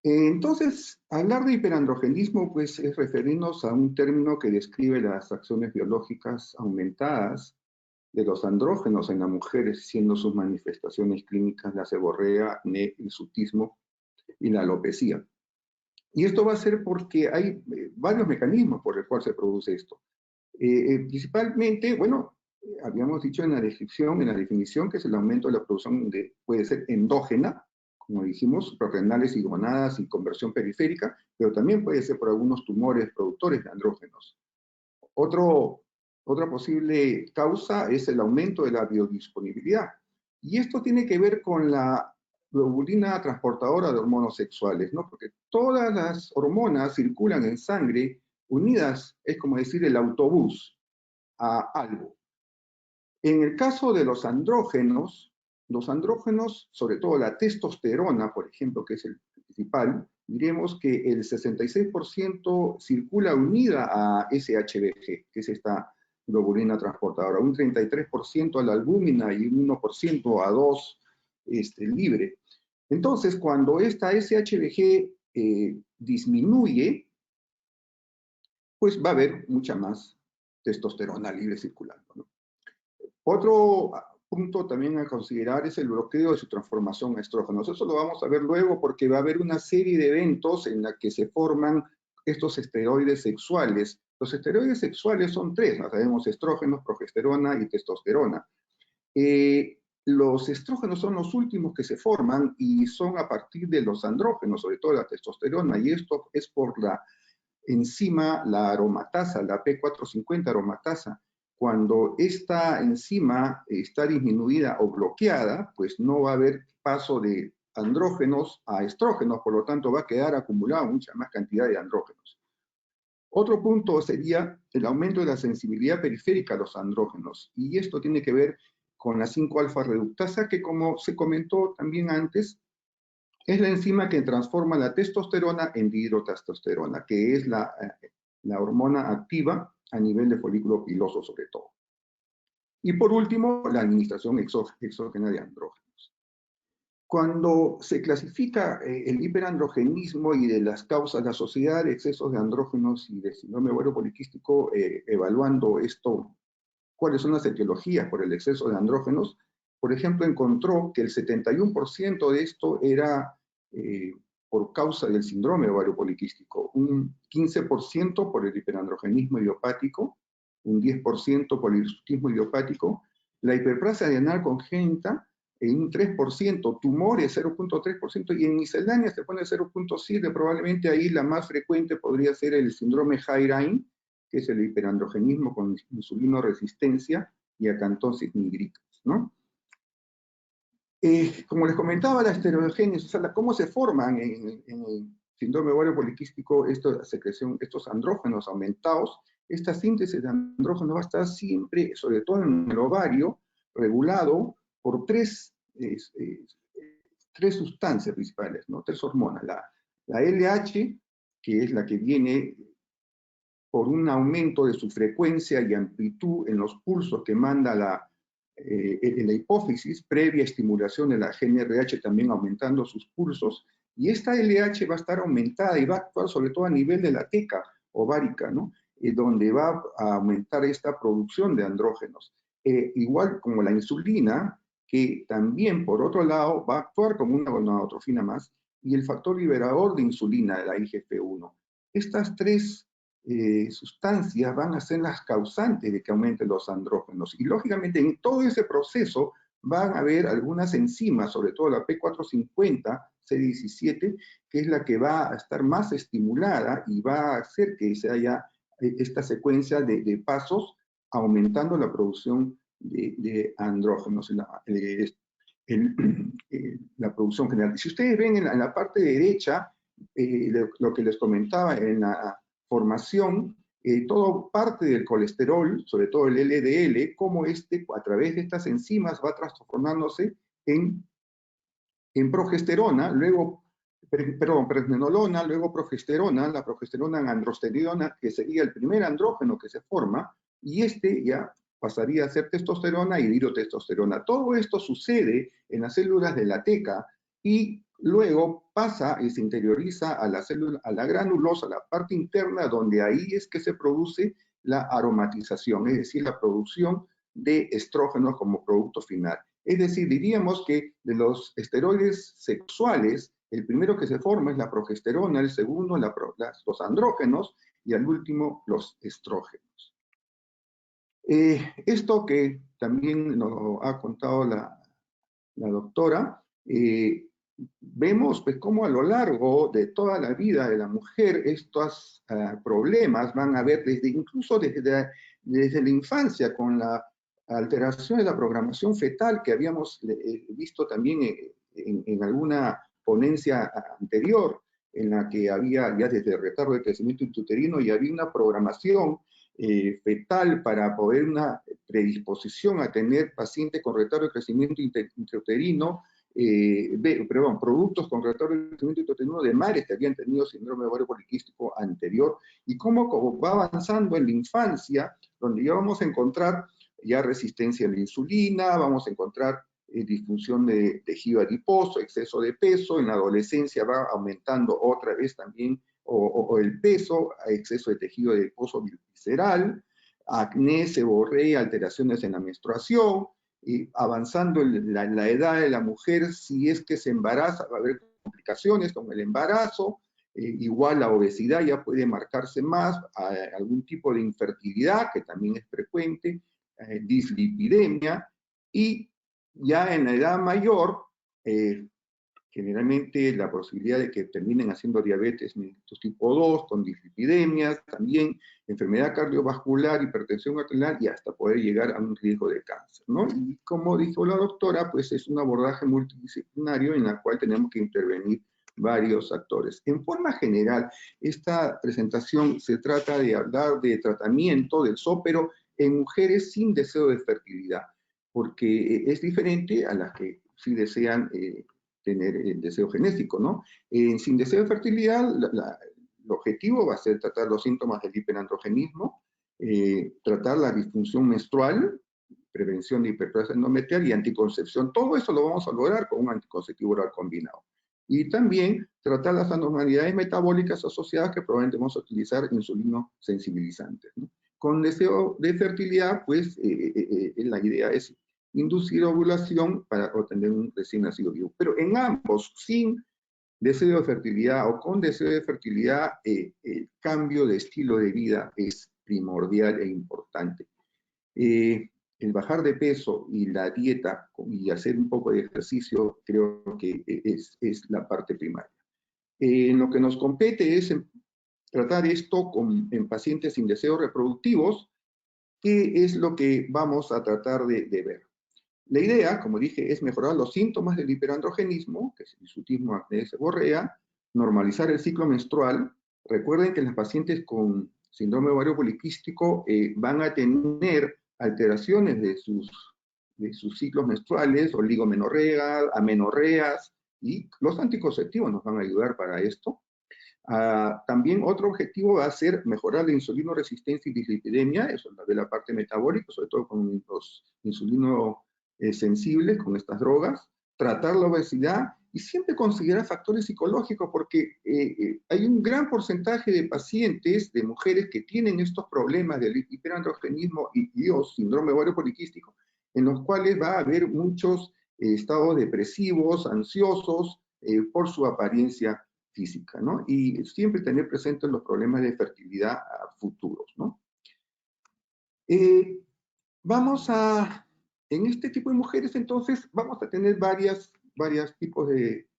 entonces, hablar de hiperandrogenismo pues, es referirnos a un término que describe las acciones biológicas aumentadas de los andrógenos en las mujeres, siendo sus manifestaciones clínicas la seborrea, el hirsutismo y la alopecia. Y esto va a ser porque hay varios mecanismos por el cual se produce esto. Principalmente, bueno, habíamos dicho en la descripción, en la definición, que es el aumento de la producción puede ser endógena, como dijimos, suprarrenales y gonadas y conversión periférica, pero también puede ser por algunos tumores productores de andrógenos. Otra posible causa es el aumento de la biodisponibilidad. Y esto tiene que ver con la globulina transportadora de hormonas sexuales, ¿no? Porque todas las hormonas circulan en sangre unidas, es como decir el autobús a algo. En el caso de los andrógenos, sobre todo la testosterona, por ejemplo, que es el principal, diremos que el 66% circula unida a SHBG, que es esta globulina transportadora, un 33% a la albúmina y un 1% a 2 libre. Entonces, cuando esta SHBG disminuye, pues va a haber mucha más testosterona libre circulando, ¿no? Otro punto también a considerar es el bloqueo de su transformación a estrógenos. Eso lo vamos a ver luego porque va a haber una serie de eventos en la que se forman estos esteroides sexuales. Los esteroides sexuales son tres, ¿no? Sabemos estrógenos, progesterona y testosterona. Los estrógenos son los últimos que se forman y son a partir de los andrógenos, sobre todo la testosterona, y esto es por la enzima, la aromatasa, la P450 aromatasa. Cuando esta enzima está disminuida o bloqueada, pues no va a haber paso de andrógenos a estrógenos, por lo tanto va a quedar acumulada mucha más cantidad de andrógenos. Otro punto sería el aumento de la sensibilidad periférica a los andrógenos, y esto tiene que ver con la 5-alfa reductasa, que como se comentó también antes, es la enzima que transforma la testosterona en dihidrotestosterona, que es la hormona activa a nivel de folículo piloso sobre todo. Y por último, la administración exógena de andrógenos. Cuando se clasifica el hiperandrogenismo y de las causas, la Sociedad de Excesos de Andrógenos y de Síndrome Ovario Poliquístico, evaluando esto, cuáles son las etiologías por el exceso de andrógenos, por ejemplo, encontró que el 71% de esto era por causa del síndrome ovario poliquístico, un 15% por el hiperandrogenismo idiopático, un 10% por el hirsutismo idiopático, la hiperplasia adrenal congénita en un 3%, tumores 0.3%, y en miscelánea se pone 0.7, probablemente ahí la más frecuente podría ser el síndrome High-Rhine, que es el hiperandrogenismo con insulinoresistencia y acantosis nigricans, ¿no? Como les comentaba, la esteroogénesis, o sea, cómo se forman en el síndrome ovario poliquístico estos andrógenos aumentados. Esta síntesis de andrógenos va a estar siempre, sobre todo en el ovario, regulado por tres sustancias principales, ¿no? Tres hormonas. La LH, que es la que viene por un aumento de su frecuencia y amplitud en los pulsos que manda en la hipófisis, previa estimulación de la GnRH también aumentando sus pulsos, y esta LH va a estar aumentada y va a actuar sobre todo a nivel de la teca ovárica, ¿no? Donde va a aumentar esta producción de andrógenos. Igual como la insulina, que también por otro lado va a actuar como una gonadotrofina más, y el factor liberador de insulina, la IGF-1. Estas tres sustancias van a ser las causantes de que aumenten los andrógenos. Y lógicamente en todo ese proceso van a haber algunas enzimas, sobre todo la P450, C17, que es la que va a estar más estimulada y va a hacer que se haya esta secuencia de pasos aumentando la producción de andrógenos, la producción general. Si ustedes ven en la parte derecha, lo que les comentaba en la formación, todo parte del colesterol, sobre todo el LDL, cómo a través de estas enzimas va transformándose en progesterona, luego, perdón, pregnenolona, luego progesterona, la progesterona en androstenediona, que sería el primer andrógeno que se forma, y ya pasaría a ser testosterona y dihidrotestosterona. Todo esto sucede en las células de la teca y luego pasa y se interioriza a la célula, a la granulosa, la parte interna, donde ahí es que se produce la aromatización, es decir, la producción de estrógenos como producto final. Es decir, diríamos que de los esteroides sexuales, el primero que se forma es la progesterona, el segundo los andrógenos y al último los estrógenos. Esto que también nos ha contado la doctora, vemos pues cómo a lo largo de toda la vida de la mujer estos problemas van a haber incluso desde la infancia, con la alteración de la programación fetal que habíamos visto también en alguna ponencia anterior, en la que había ya desde el retardo de crecimiento intrauterino y había una programación fetal para poder una predisposición a tener pacientes con retardo de crecimiento intrauterino, productos con retardo de crecimiento intrauterino de madres que habían tenido síndrome de ovario poliquístico anterior, y cómo va avanzando en la infancia, donde ya vamos a encontrar ya resistencia a la insulina, vamos a encontrar disfunción de tejido adiposo, exceso de peso, en la adolescencia va aumentando otra vez también o el peso, exceso de tejido adiposo visceral, acné, seborrea, alteraciones en la menstruación, y avanzando en la edad de la mujer, si es que se embaraza, va a haber complicaciones con el embarazo, igual la obesidad ya puede marcarse más, algún tipo de infertilidad, que también es frecuente, dislipidemia, y ya en la edad mayor, generalmente la posibilidad de que terminen haciendo diabetes mellitus tipo 2, con dislipidemias, también enfermedad cardiovascular, hipertensión arterial y hasta poder llegar a un riesgo de cáncer, ¿no? Y como dijo la doctora, pues es un abordaje multidisciplinario en la cual tenemos que intervenir varios actores. En forma general, esta presentación se trata de hablar de tratamiento del SO, pero en mujeres sin deseo de fertilidad, porque es diferente a las que sí desean tener el deseo genético, ¿no? Sin deseo de fertilidad, el objetivo va a ser tratar los síntomas del hiperandrogenismo, tratar la disfunción menstrual, prevención de hiperplasia endometrial y anticoncepción. Todo eso lo vamos a lograr con un anticonceptivo oral combinado. Y también tratar las anormalidades metabólicas asociadas, que probablemente vamos a utilizar insulinosensibilizantes, ¿no? Con deseo de fertilidad, pues la idea es inducir ovulación para obtener un recién nacido vivo. Pero en ambos, sin deseo de fertilidad o con deseo de fertilidad, el cambio de estilo de vida es primordial e importante. El bajar de peso y la dieta y hacer un poco de ejercicio creo que es la parte primaria. En lo que nos compete es tratar esto en pacientes sin deseos reproductivos, que es lo que vamos a tratar de ver. La idea, como dije, es mejorar los síntomas del hiperandrogenismo, que es el hirsutismo, acné, seborrea, normalizar el ciclo menstrual. Recuerden que las pacientes con síndrome de ovario poliquístico van a tener alteraciones de sus ciclos menstruales, oligomenorreas, amenorreas, y los anticonceptivos nos van a ayudar para esto. También otro objetivo va a ser mejorar la insulinoresistencia y dislipidemia, eso es de la parte metabólica, sobre todo con los insulinos sensibles, con estas drogas, tratar la obesidad y siempre considerar factores psicológicos, porque hay un gran porcentaje de pacientes, de mujeres que tienen estos problemas del hiperandrogenismo y o síndrome ovario poliquístico, en los cuales va a haber muchos estados depresivos, ansiosos, por su apariencia física, ¿no? Y siempre tener presentes los problemas de fertilidad futuros, ¿no? En este tipo de mujeres, entonces, vamos a tener varios tipos de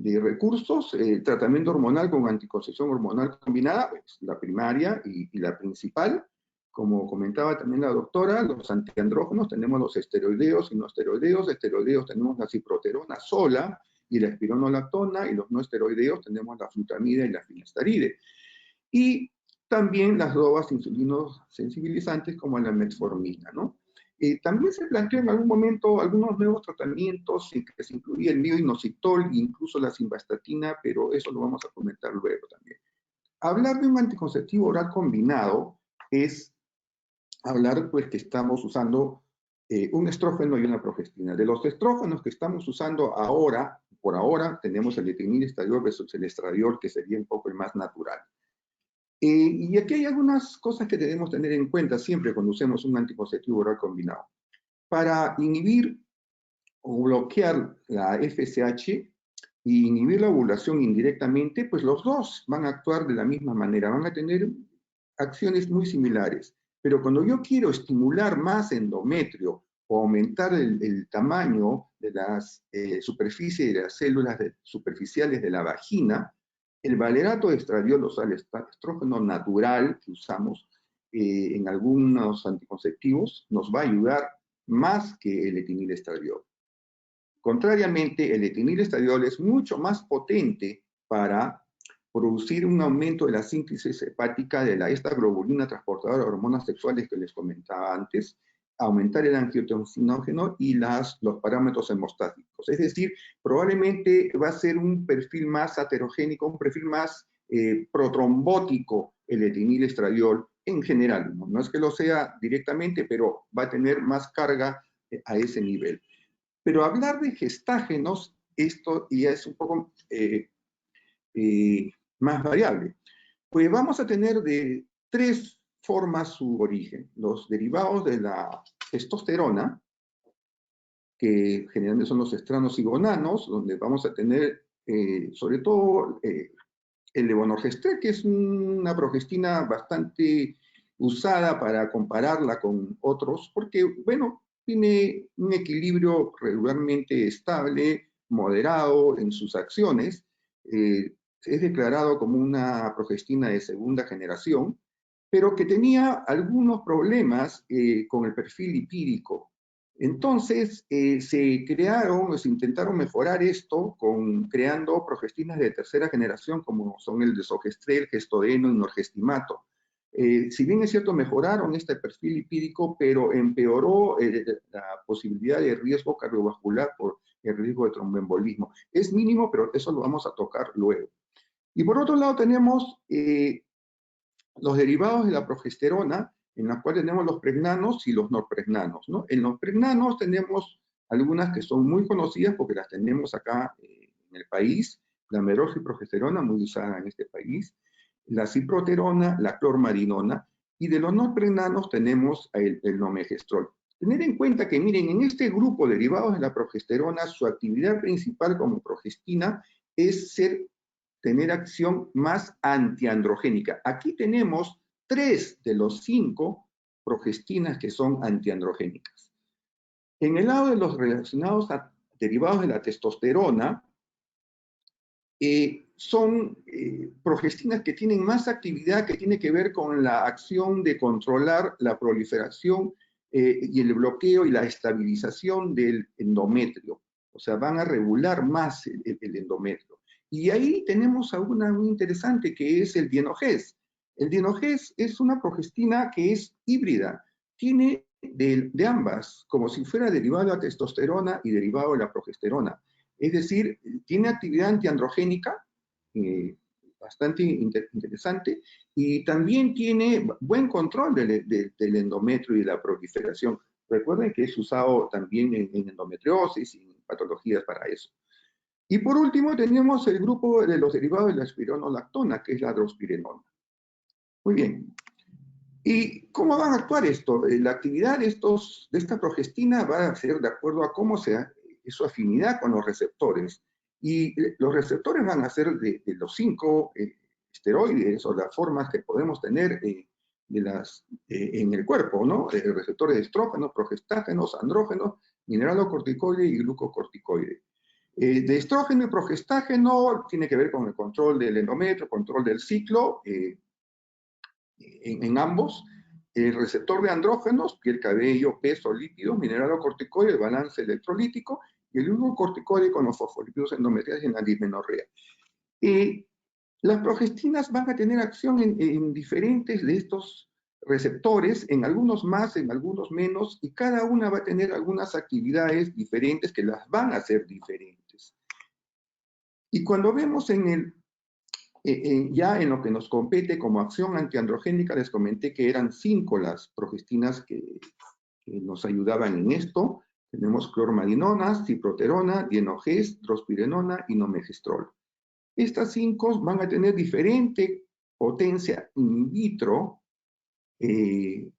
recursos, el tratamiento hormonal con anticoncepción hormonal combinada, es la primaria y la principal. Como comentaba también la doctora, los antiandrógenos, tenemos los esteroideos y no esteroideos. Esteroideos tenemos la ciproterona sola y la espironolactona, y los no esteroideos tenemos la flutamida y la finasteride. Y también las drogas insulinosensibilizantes como la metformina, ¿no? También se planteó en algún momento algunos nuevos tratamientos en que se incluía el mioinositol e incluso la simvastatina, pero eso lo vamos a comentar luego también. Hablar de un anticonceptivo oral combinado es hablar, pues, que estamos usando un estrógeno y una progestina. De los estrógenos que estamos usando ahora, por ahora, tenemos el etilenilestradiol versus el estradiol, que sería un poco el más natural. Y aquí hay algunas cosas que debemos tener en cuenta siempre cuando usemos un anticonceptivo oral combinado. Para inhibir o bloquear la FSH y inhibir la ovulación indirectamente, pues los dos van a actuar de la misma manera, van a tener acciones muy similares. Pero cuando yo quiero estimular más endometrio o aumentar el tamaño de las superficies de las células superficiales de la vagina, el valerato de estradiol, o sea, el estrógeno natural que usamos en algunos anticonceptivos, nos va a ayudar más que el etinilestradiol. Contrariamente, el etinilestradiol es mucho más potente para producir un aumento de la síntesis hepática de esta globulina transportadora de hormonas sexuales que les comentaba antes, aumentar el angiotensinógeno y los parámetros hemostáticos. Es decir, probablemente va a ser un perfil más aterogénico, un perfil más protrombótico el etinilestradiol en general. No es que lo sea directamente, pero va a tener más carga a ese nivel. Pero hablar de gestágenos, esto ya es un poco más variable. Pues vamos a tener de tres formas su origen. Los derivados de la testosterona, que generalmente son los estranos y gonanos, donde vamos a tener sobre todo el levonorgestrel, que es una progestina bastante usada para compararla con otros, porque, bueno, tiene un equilibrio regularmente estable, moderado en sus acciones, es declarado como una progestina de segunda generación, pero que tenía algunos problemas con el perfil lipídico. Entonces, se intentaron mejorar esto creando progestinas de tercera generación, como son el desogestrel, gestodeno y norgestimato. Si bien es cierto, mejoraron este perfil lipídico, pero empeoró la posibilidad de riesgo cardiovascular por el riesgo de tromboembolismo. Es mínimo, pero eso lo vamos a tocar luego. Y por otro lado tenemos los derivados de la progesterona, en la cual tenemos los pregnanos y los norpregnanos, ¿no? En los pregnanos tenemos algunas que son muy conocidas porque las tenemos acá en el país, la meroxiprogesterona, muy usada en este país, la ciproterona, la clormarinona, y de los norpregnanos tenemos el nomegestrol. Tener en cuenta que, miren, en este grupo de derivados de la progesterona, su actividad principal como progestina es tener acción más antiandrogénica. Aquí tenemos 3 de los 5 progestinas que son antiandrogénicas. En el lado de los relacionados a derivados de la testosterona, son progestinas que tienen más actividad que tiene que ver con la acción de controlar la proliferación y el bloqueo y la estabilización del endometrio. O sea, van a regular más el endometrio. Y ahí tenemos a una muy interesante que es el dienogés. El dienogés es una progestina que es híbrida. Tiene de ambas, como si fuera derivado de la testosterona y derivado de la progesterona. Es decir, tiene actividad antiandrogénica, bastante interesante, y también tiene buen control del endometrio y de la proliferación. Recuerden que es usado también en endometriosis y en patologías para eso. Y por último tenemos el grupo de los derivados de la espironolactona, que es la drospirenona. Muy bien. ¿Y cómo van a actuar esto? La actividad de esta progestina va a ser de acuerdo a cómo sea su afinidad con los receptores. Y los receptores van a ser de los 5 esteroides o las formas que podemos tener en el cuerpo, ¿no? Receptores de estrógenos, progestágenos, andrógenos, mineralocorticoide y glucocorticoide. De estrógeno y progestágeno tiene que ver con el control del endometrio, control del ciclo, en ambos. El receptor de andrógenos, piel, cabello, peso, lípidos, mineralocorticoide, balance electrolítico, y el glucocorticoide con los fosfolípidos endometriales y en la dismenorrea. Las progestinas van a tener acción en diferentes de estos receptores, en algunos más, en algunos menos, y cada una va a tener algunas actividades diferentes que las van a hacer diferentes. Y cuando vemos ya en lo que nos compete como acción antiandrogénica, les comenté que eran 5 las progestinas que nos ayudaban en esto. Tenemos clormadinona, ciproterona, dienogest, drospirenona y nomegestrol. Estas 5 van a tener diferente potencia in vitro de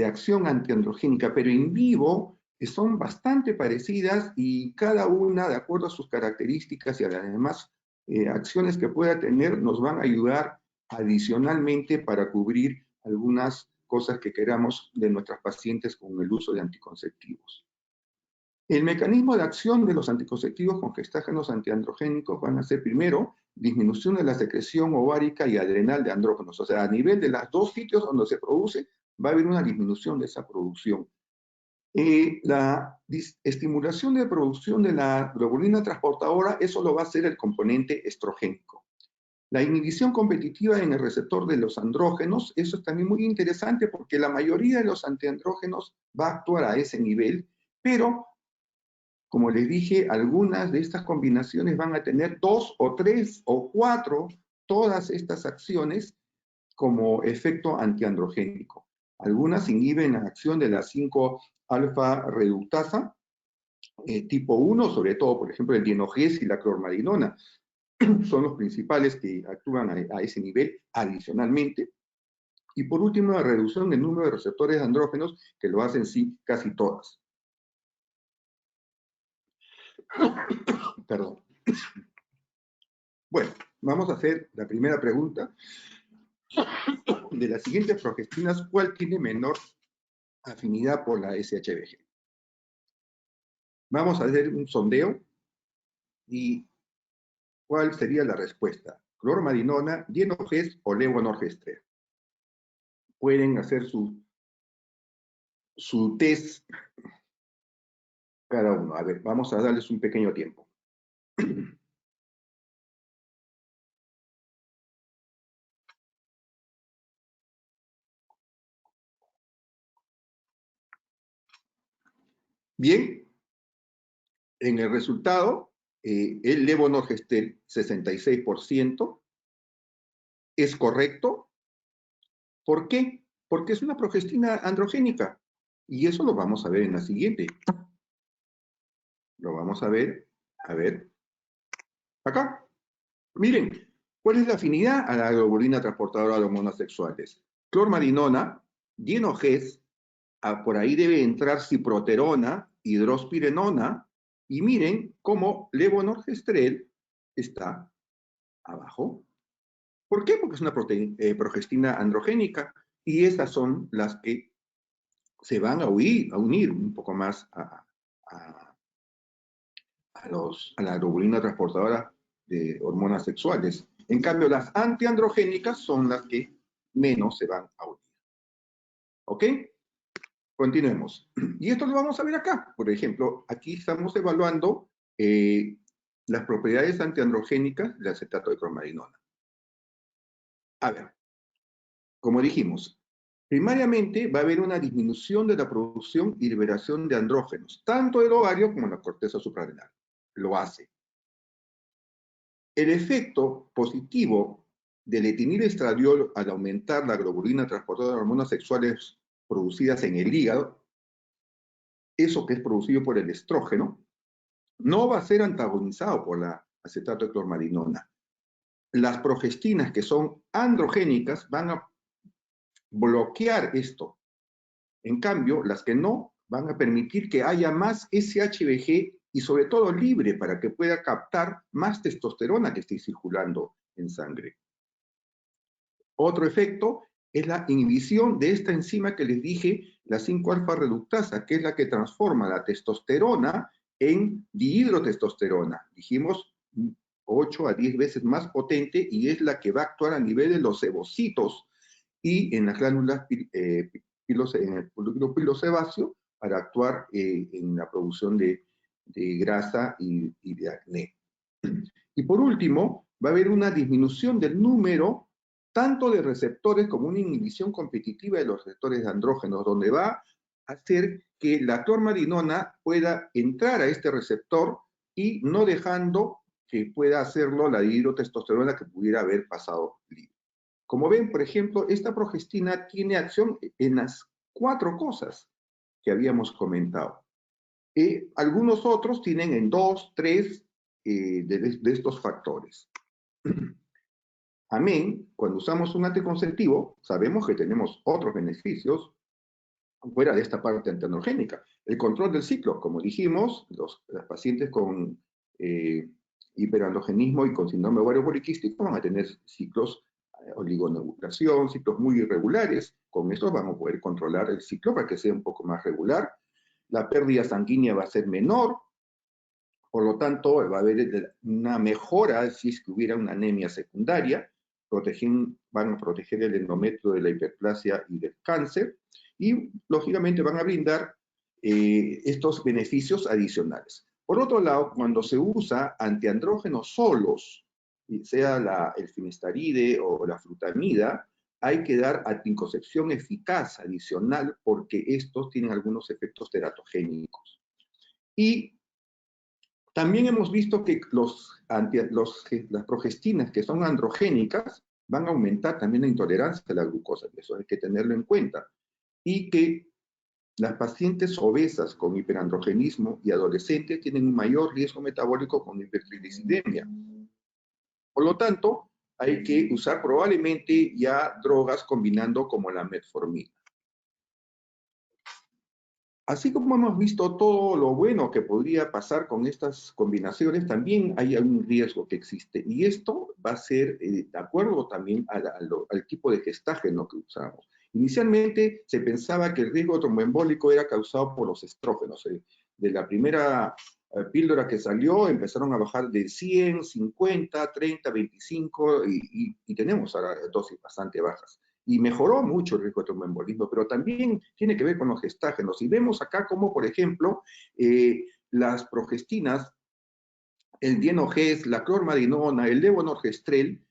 acción antiandrogénica, pero en vivo son bastante parecidas y cada una, de acuerdo a sus características y a las demás acciones que pueda tener, nos van a ayudar adicionalmente para cubrir algunas cosas que queramos de nuestras pacientes con el uso de anticonceptivos. El mecanismo de acción de los anticonceptivos con gestágenos antiandrogénicos van a ser, primero, disminución de la secreción ovárica y adrenal de andrógenos. O sea, a nivel de los 2 sitios donde se produce, va a haber una disminución de esa producción. La estimulación de producción de la globulina transportadora, eso lo va a hacer el componente estrogénico. La inhibición competitiva en el receptor de los andrógenos, eso es también muy interesante porque la mayoría de los antiandrógenos va a actuar a ese nivel, pero, como les dije, algunas de estas combinaciones van a tener 2 o 3 o 4, todas estas acciones como efecto antiandrogénico. Algunas inhiben la acción de la 5-alfa reductasa, tipo 1, sobre todo, por ejemplo, el dienogest y la clormadinona, son los principales que actúan a ese nivel adicionalmente. Y por último, la reducción del número de receptores de andrógenos, que lo hacen sí casi todas. Perdón. Bueno, vamos a hacer la primera pregunta. De las siguientes progestinas, ¿cuál tiene menor afinidad por la SHBG? Vamos a hacer un sondeo y ¿cuál sería la respuesta? Clormadinona, dienogest o levonorgestrel. Pueden hacer su test cada uno. A ver, vamos a darles un pequeño tiempo. Bien, en el resultado, el levonorgestrel 66% es correcto. ¿Por qué? Porque es una progestina androgénica. Y eso lo vamos a ver en la siguiente. Lo vamos a ver, acá. Miren, ¿cuál es la afinidad a la globulina transportadora de hormonas sexuales? Clormadinona, dienogest, por ahí debe entrar ciproterona, hidrospirenona, y miren cómo levonorgestrel está abajo. ¿Por qué? Porque es una progestina androgénica, y esas son las que se van a unir un poco más a la globulina transportadora de hormonas sexuales. En cambio, las antiandrogénicas son las que menos se van a unir. ¿Ok? Continuemos. Y esto lo vamos a ver acá. Por ejemplo, aquí estamos evaluando las propiedades antiandrogénicas del acetato de clormadinona. A ver, como dijimos, primariamente va a haber una disminución de la producción y liberación de andrógenos, tanto del ovario como en la corteza suprarrenal. Lo hace. El efecto positivo del etinilestradiol al aumentar la globulina transportadora de hormonas sexuales producidas en el hígado, eso que es producido por el estrógeno, no va a ser antagonizado por la acetato de clormadinona. Las progestinas que son androgénicas van a bloquear esto. En cambio, las que no van a permitir que haya más SHBG y sobre todo libre para que pueda captar más testosterona que esté circulando en sangre. Otro efecto es la inhibición de esta enzima que les dije, la 5-alfa reductasa, que es la que transforma la testosterona en dihidrotestosterona. Dijimos 8 a 10 veces más potente y es la que va a actuar a nivel de los sebocitos y en las glándulas en el folículo pilosebáceo para actuar en la producción de grasa y de acné. Y por último, va a haber una disminución del número tanto de receptores como una inhibición competitiva de los receptores de andrógenos, donde va a hacer que la clormadinona pueda entrar a este receptor y no dejando que pueda hacerlo la dihidrotestosterona que pudiera haber pasado libre. Como ven, por ejemplo, esta progestina tiene acción en las 4 cosas que habíamos comentado. Algunos otros tienen en 2, 3 de estos factores. Amén, cuando usamos un anticonceptivo, sabemos que tenemos otros beneficios fuera de esta parte antiandrogénica. El control del ciclo, como dijimos, los pacientes con hiperandrogenismo y con síndrome ovario poliquístico van a tener ciclos oligonovulación, ciclos muy irregulares. Con estos vamos a poder controlar el ciclo para que sea un poco más regular. La pérdida sanguínea va a ser menor, por lo tanto va a haber una mejora si es que hubiera una anemia secundaria. Van a proteger el endometrio de la hiperplasia y del cáncer, y lógicamente van a brindar estos beneficios adicionales. Por otro lado, cuando se usa antiandrógenos solos, sea el finasteride o la frutamida, hay que dar anticoncepción eficaz adicional porque estos tienen algunos efectos teratogénicos. Y también hemos visto que las progestinas que son androgénicas van a aumentar también la intolerancia a la glucosa, eso hay que tenerlo en cuenta. Y que las pacientes obesas con hiperandrogenismo y adolescentes tienen un mayor riesgo metabólico con hipertriglicidemia. Por lo tanto, hay que usar probablemente ya drogas combinando como la metformina. Así como hemos visto todo lo bueno que podría pasar con estas combinaciones, también hay un riesgo que existe. Y esto va a ser de acuerdo también al tipo de gestágeno que usamos. Inicialmente se pensaba que el riesgo tromboembólico era causado por los estrógenos. De la primera píldora que salió empezaron a bajar de 100, 50, 30, 25 y tenemos ahora dosis bastante bajas. Y mejoró mucho el riesgo de tromboembolismo, pero también tiene que ver con los gestágenos. Y vemos acá como, por ejemplo, las progestinas, el Dienoges, la clormadinona, el levonorgestrel,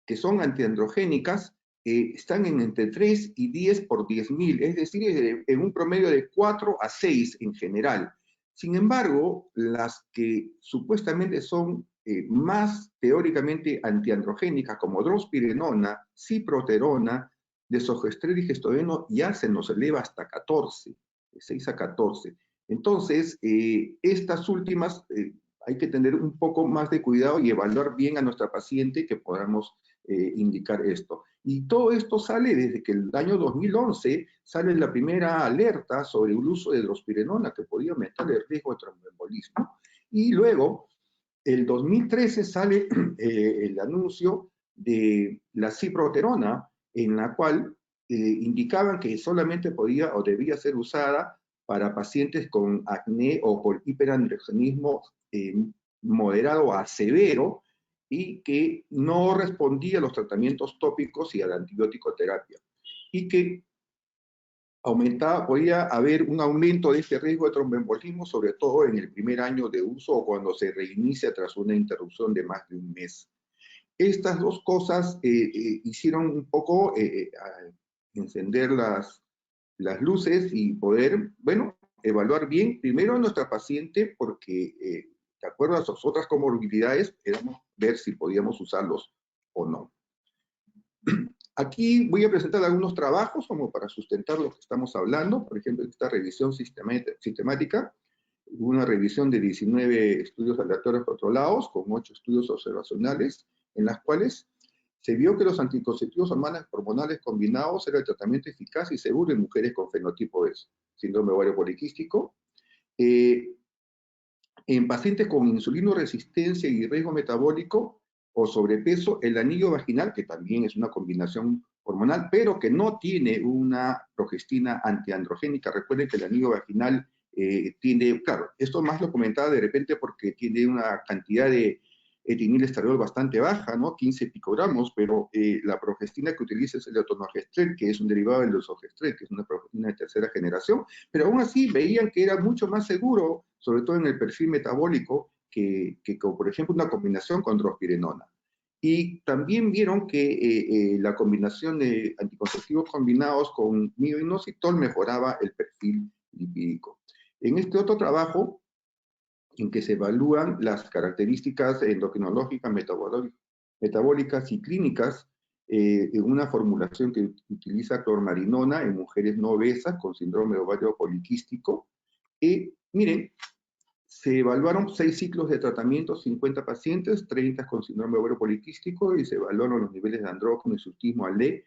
que son antiandrogénicas, están en entre 3 y 10 por 10.000, es decir, en un promedio de 4 a 6 en general. Sin embargo, las que supuestamente son más teóricamente antiandrogénicas, como drospirenona, ciproterona, desogestrel y gestoeno, ya se nos eleva hasta 14, de 6 a 14. Entonces, estas últimas hay que tener un poco más de cuidado y evaluar bien a nuestra paciente que podamos indicar esto. Y todo esto sale desde que el año 2011 sale la primera alerta sobre el uso de drospirenona que podía aumentar el riesgo de tromboembolismo. Y luego, el 2013 sale el anuncio de la ciproterona, en la cual indicaban que solamente podía o debía ser usada para pacientes con acné o por hiperandrogenismo moderado a severo y que no respondía a los tratamientos tópicos y a la antibiótico-terapia. Y que podía haber un aumento de este riesgo de tromboembolismo, sobre todo en el primer año de uso o cuando se reinicia tras una interrupción de más de un mes. Estas dos cosas hicieron un poco encender las luces y poder, bueno, evaluar bien primero a nuestra paciente porque de acuerdo a sus otras comorbilidades, queremos ver si podíamos usarlos o no. Aquí voy a presentar algunos trabajos como para sustentar lo que estamos hablando. Por ejemplo, esta revisión sistemática, una revisión de 19 estudios aleatorios controlados con 8 estudios observacionales, en las cuales se vio que los anticonceptivos hormonales combinados era el tratamiento eficaz y seguro en mujeres con fenotipo de síndrome ovario poliquístico. En pacientes con insulinoresistencia y riesgo metabólico o sobrepeso, el anillo vaginal, que también es una combinación hormonal, pero que no tiene una progestina antiandrogénica. Recuerden que el anillo vaginal tiene, claro, esto más lo comentaba de repente porque tiene una cantidad de etilenilestradiol bastante baja, ¿no? 15 picogramos, pero la progestina que utiliza es el etonogestrel, que es un derivado del desogestrel, que es una progestina de tercera generación, pero aún así veían que era mucho más seguro, sobre todo en el perfil metabólico, que por ejemplo, una combinación con drospirenona. Y también vieron que la combinación de anticonceptivos combinados con mioinositol mejoraba el perfil lipídico. En este otro trabajo, en que se evalúan las características endocrinológicas, metabólicas y clínicas en una formulación que utiliza clormarinona en mujeres no obesas con síndrome de ovario poliquístico. Miren, se evaluaron 6 ciclos de tratamiento, 50 pacientes, 30 con síndrome de ovario poliquístico, y se evaluaron los niveles de andrógeno, hirsutismo, ALE,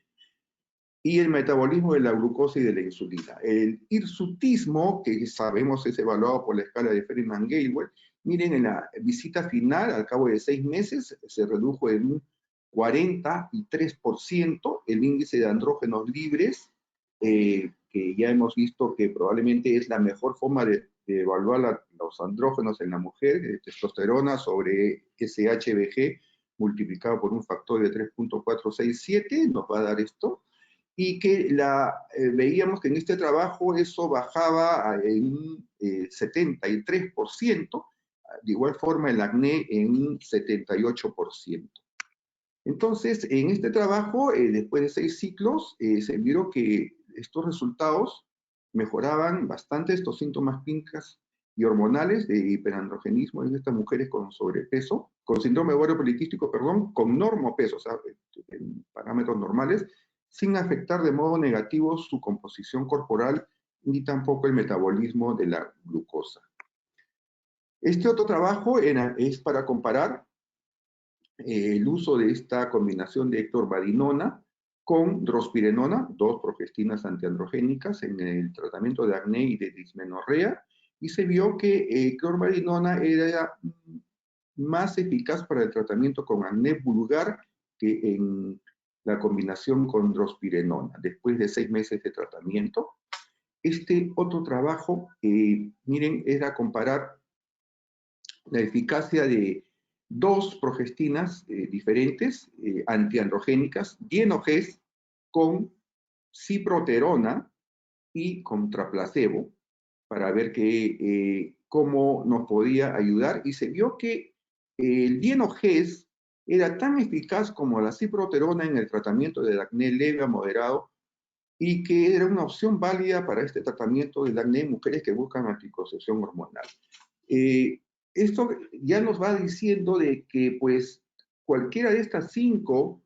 y el metabolismo de la glucosa y de la insulina. El hirsutismo, que sabemos es evaluado por la escala de Feynman-Gailwell, miren, en la visita final, al cabo de 6 meses, se redujo en un 43% el índice de andrógenos libres, que ya hemos visto que probablemente es la mejor forma de evaluar los andrógenos en la mujer, testosterona sobre SHBG multiplicado por un factor de 3.467, nos va a dar esto, y que veíamos que en este trabajo eso bajaba en un 73%, de igual forma el acné en un 78%. Entonces, en este trabajo, después de 6 ciclos, se vio que estos resultados mejoraban bastante estos síntomas clínicos y hormonales de hiperandrogenismo en estas mujeres con sobrepeso, con síndrome de ovario poliquístico, perdón, con normopeso, o sea, en parámetros normales, sin afectar de modo negativo su composición corporal ni tampoco el metabolismo de la glucosa. Este otro trabajo es para comparar el uso de esta combinación de ectorbadinona con drospirenona, 2 progestinas antiandrogénicas en el tratamiento de acné y de dismenorrea, y se vio que ectorbadinona era más eficaz para el tratamiento con acné vulgar que en la combinación con drospirenona, después de 6 meses de tratamiento. Este otro trabajo, miren, era comparar la eficacia de 2 progestinas diferentes, antiandrogénicas, Dienogest con ciproterona y contra placebo, para ver cómo nos podía ayudar, y se vio que el Dienogest era tan eficaz como la ciproterona en el tratamiento del acné leve a moderado, y que era una opción válida para este tratamiento del acné en mujeres que buscan anticoncepción hormonal. Esto ya nos va diciendo de que pues cualquiera de estas 5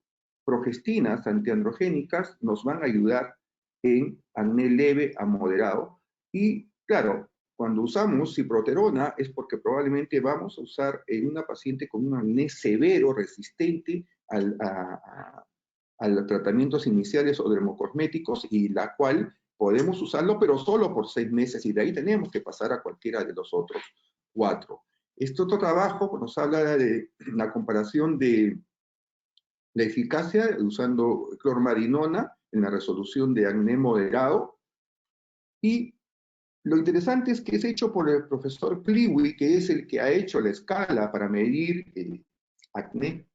progestinas antiandrogénicas nos van a ayudar en acné leve a moderado. Y claro, cuando usamos ciproterona es porque probablemente vamos a usar en una paciente con un acné severo, resistente a tratamientos iniciales o dermocosméticos, y la cual podemos usarlo, pero solo por 6 meses, y de ahí tenemos que pasar a cualquiera de los otros 4. Este otro trabajo nos habla de la comparación de la eficacia usando clormarinona en la resolución de acné moderado, y lo interesante es que es hecho por el profesor Pliwi, que es el que ha hecho la escala para medir acné,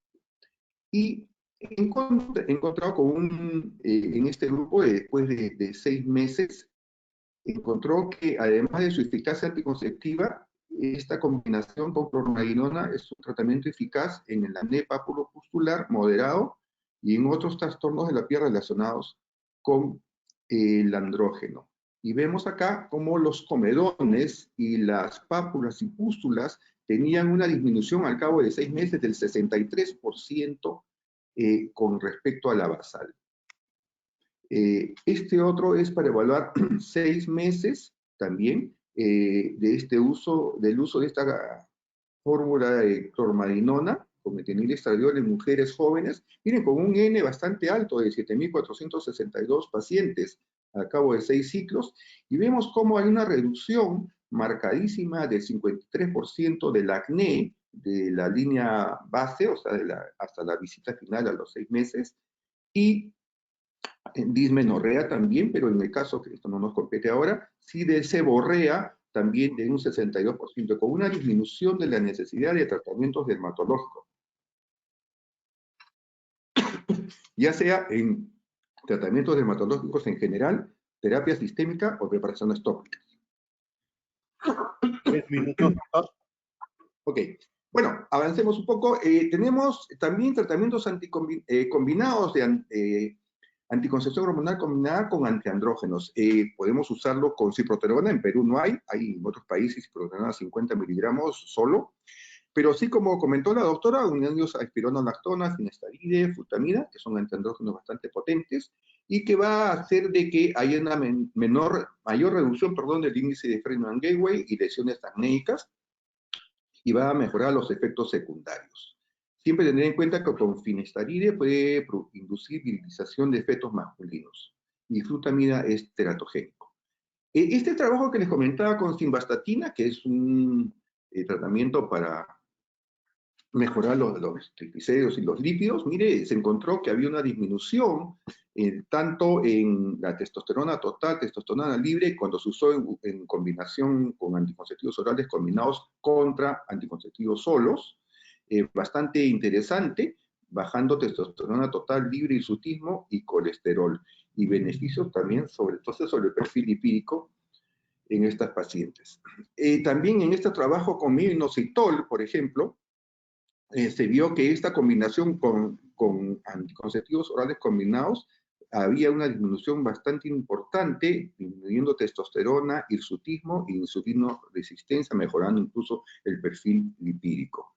y he encontrado con en este grupo, después de 6 meses, encontró que además de su eficacia anticonceptiva, esta combinación con clormarinona es un tratamiento eficaz en el acné papulopustular moderado y en otros trastornos de la piel relacionados con el andrógeno. Y vemos acá cómo los comedones y las pápulas y pústulas tenían una disminución al cabo de 6 meses del 63% con respecto a la basal. Este otro es para evaluar 6 meses también del uso de esta fórmula de clormarinona con metilenilestradiol en mujeres jóvenes. Miren, con un N bastante alto de 7.462 pacientes al cabo de 6 ciclos, y vemos cómo hay una reducción marcadísima del 53% del acné de la línea base, o sea, hasta la visita final a los 6 meses, y en dismenorrea también, pero en el caso que esto no nos compete ahora, sí de seborrea también de un 62%, con una disminución de la necesidad de tratamientos dermatológicos, ya sea en tratamientos dermatológicos en general, terapia sistémica o preparaciones tópicas. 3 minutos, doctor. Ok, bueno, avancemos un poco. Tenemos también tratamientos combinados de anticoncepción hormonal combinada con antiandrógenos. Podemos usarlo con ciproterona, en Perú no hay en otros países ciproterona 50 miligramos solo, pero sí, como comentó la doctora, unidos a espironolactona, finasteride, frutamida, que son antiandrógenos bastante potentes, y que va a hacer de que haya una mayor reducción, del índice de Freeman Gateway y lesiones acnéicas, y va a mejorar los efectos secundarios. Siempre tener en cuenta que con finasteride puede inducir virilización de fetos masculinos, y frutamida es teratogénico. Este trabajo que les comentaba con simvastatina, que es un tratamiento para mejorar los triglicéridos y los lípidos, mire, se encontró que había una disminución tanto en la testosterona total, testosterona libre, cuando se usó en combinación con anticonceptivos orales combinados contra anticonceptivos solos, bastante interesante, bajando testosterona total libre, hirsutismo y colesterol, y beneficios también sobre el perfil lipídico en estas pacientes. También en este trabajo con inositol, por ejemplo, se vio que esta combinación con anticonceptivos orales combinados había una disminución bastante importante, disminuyendo testosterona, hirsutismo e insulino resistencia, mejorando incluso el perfil lipídico.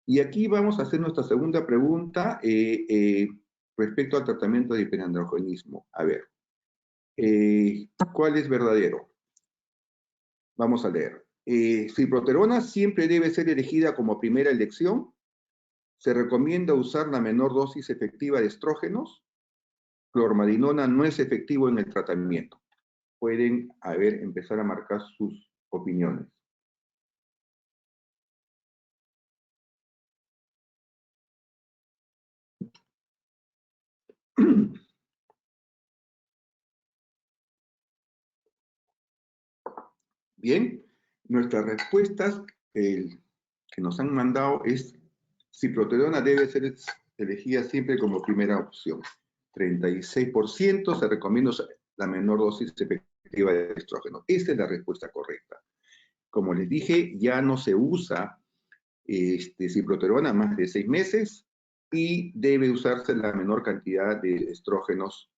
Y aquí vamos a hacer nuestra segunda pregunta respecto al tratamiento de hiperandrogenismo. A ver, ¿cuál es verdadero? Vamos a leer. Ciproterona siempre debe ser elegida como primera elección. Se recomienda usar la menor dosis efectiva de estrógenos. Clormadinona no es efectivo en el tratamiento. Pueden, empezar a marcar sus opiniones. Bien, nuestras respuestas que nos han mandado es: ciproterona debe ser elegida siempre como primera opción. 36% se recomienda la menor dosis efectiva de estrógeno. Esta es la respuesta correcta. Como les dije, ya no se usa ciproterona más de 6 meses y debe usarse la menor cantidad de estrógenos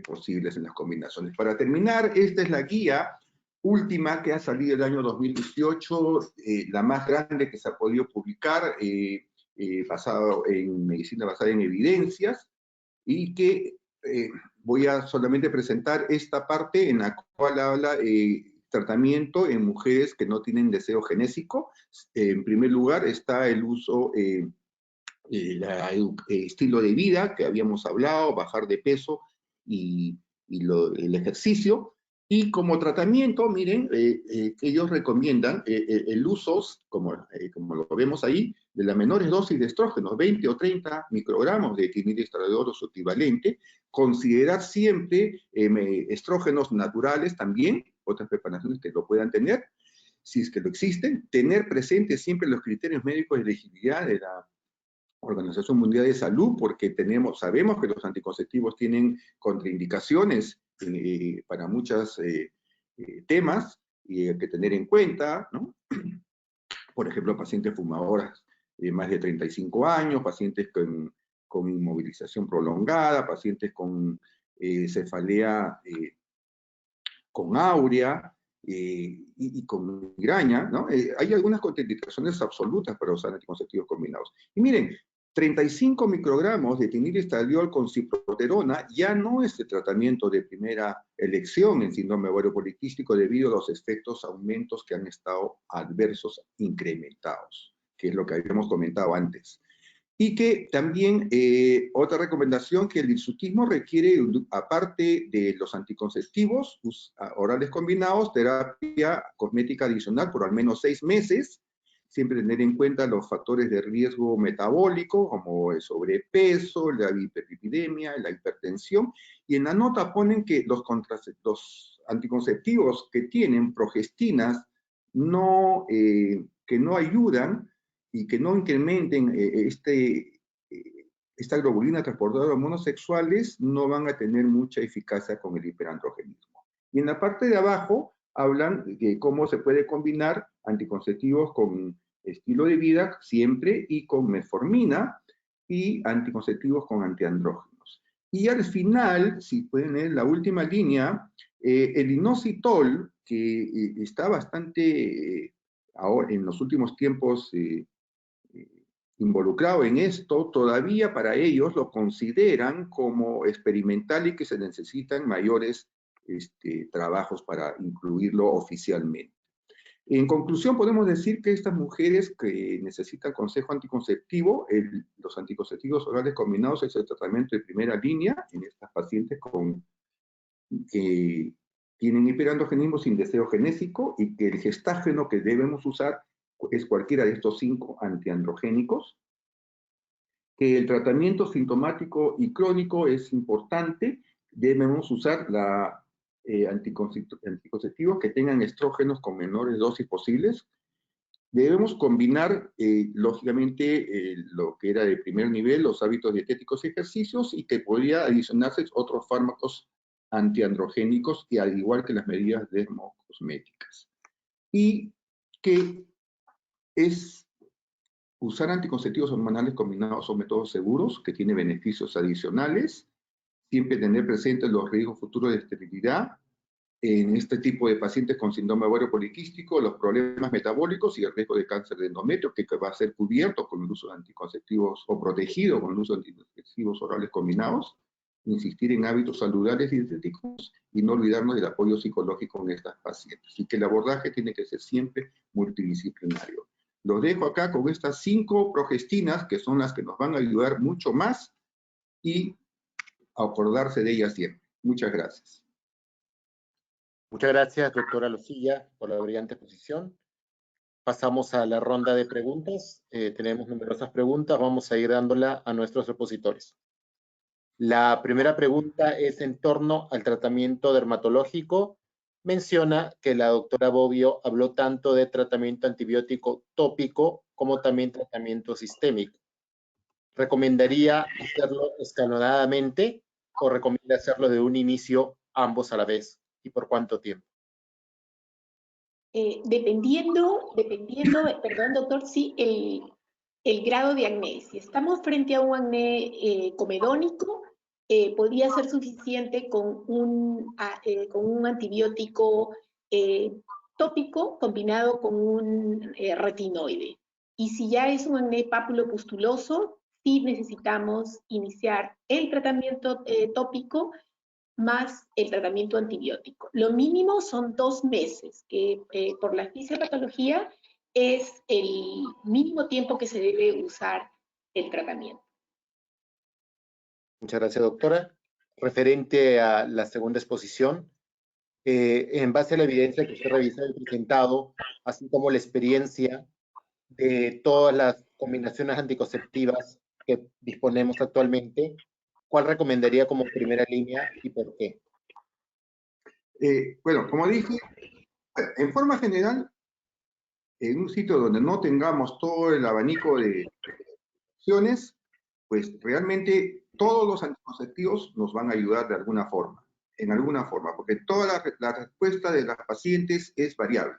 posibles en las combinaciones. Para terminar, esta es la guía última que ha salido el año 2018, la más grande que se ha podido publicar, basado en medicina basada en evidencias, y que voy a solamente presentar esta parte en la cual habla tratamiento en mujeres que no tienen deseo genésico. En primer lugar está el uso, estilo de vida que habíamos hablado, bajar de peso y el ejercicio. Y como tratamiento, miren, ellos recomiendan el uso, como lo vemos ahí, de las menores dosis de estrógenos, 20 o 30 microgramos de etinilestradiol o su equivalente, considerar siempre estrógenos naturales también, otras preparaciones que lo puedan tener, si es que lo existen, tener presentes siempre los criterios médicos de elegibilidad de la Organización Mundial de Salud, porque sabemos que los anticonceptivos tienen contraindicaciones para muchos temas y hay que tener en cuenta, ¿no? Por ejemplo, pacientes fumadoras de más de 35 años, pacientes con inmovilización prolongada, pacientes con cefalea con áurea y con migraña, ¿no? Hay algunas contraindicaciones absolutas para usar anticonceptivos combinados. Y miren, 35 microgramos de etinilestradiol con ciproterona ya no es el tratamiento de primera elección en síndrome ovario poliquístico debido a los efectos aumentos que han estado adversos incrementados, que es lo que habíamos comentado antes. Y que también otra recomendación, que el hirsutismo requiere, aparte de los anticonceptivos orales combinados, terapia cosmética adicional por al menos 6 meses, siempre tener en cuenta los factores de riesgo metabólico, como el sobrepeso, la hiperlipidemia, la hipertensión, y en la nota ponen que los anticonceptivos que tienen progestinas que no ayudan y que no incrementen esta globulina transportadora de hormonas sexuales, no van a tener mucha eficacia con el hiperandrogenismo. Y en la parte de abajo hablan de cómo se puede combinar anticonceptivos con estilo de vida siempre y con metformina y anticonceptivos con antiandrógenos. Y al final, si pueden ver la última línea, el inositol, que está bastante ahora en los últimos tiempos involucrado en esto, todavía para ellos lo consideran como experimental y que se necesitan mayores trabajos para incluirlo oficialmente. En conclusión, podemos decir que estas mujeres que necesitan consejo anticonceptivo, los anticonceptivos orales combinados es el tratamiento de primera línea en estas pacientes que tienen hiperandrogenismo sin deseo genésico y que el gestágeno que debemos usar es cualquiera de estos 5 antiandrogénicos, que el tratamiento sintomático y crónico es importante, debemos usar anticonceptivos que tengan estrógenos con menores dosis posibles, debemos combinar, lógicamente, lo que era de primer nivel, los hábitos dietéticos y ejercicios, y que podría adicionarse otros fármacos antiandrogénicos, y al igual que las medidas dermocosméticas. Y que es usar anticonceptivos hormonales combinados son métodos seguros, que tienen beneficios adicionales, siempre tener presentes los riesgos futuros de esterilidad, en este tipo de pacientes con síndrome ovario poliquístico, los problemas metabólicos y el riesgo de cáncer de endometrio, que va a ser cubierto con el uso de anticonceptivos o protegido con el uso de anticonceptivos orales combinados, insistir en hábitos saludables y dietéticos y no olvidarnos del apoyo psicológico en estas pacientes. Y que el abordaje tiene que ser siempre multidisciplinario. Los dejo acá con estas 5 progestinas, que son las que nos van a ayudar mucho más y a acordarse de ellas siempre. Muchas gracias. Muchas gracias, doctora Losilla, por la brillante exposición. Pasamos a la ronda de preguntas. Tenemos numerosas preguntas, vamos a ir dándola a nuestros expositores. La primera pregunta es en torno al tratamiento dermatológico. Menciona que la doctora Bobbio habló tanto de tratamiento antibiótico tópico como también tratamiento sistémico. ¿Recomendaría hacerlo escalonadamente o recomienda hacerlo de un inicio ambos a la vez? ¿Y por cuánto tiempo? Dependiendo, perdón, doctor, sí, el grado de acné. Si estamos frente a un acné comedónico, podría ser suficiente con un antibiótico tópico combinado con un retinoide. Y si ya es un acné papulopustuloso, sí necesitamos iniciar el tratamiento tópico más el tratamiento antibiótico. Lo mínimo son 2 meses, que por la fisiopatología es el mínimo tiempo que se debe usar el tratamiento. Muchas gracias, doctora. Referente a la segunda exposición, en base a la evidencia que usted revisa y presentado, así como la experiencia de todas las combinaciones anticonceptivas que disponemos actualmente, ¿cuál recomendaría como primera línea y por qué? Bueno, como dije, en forma general, en un sitio donde no tengamos todo el abanico de opciones, pues realmente todos los anticonceptivos nos van a ayudar de alguna forma, en alguna forma, porque toda la respuesta de las pacientes es variable.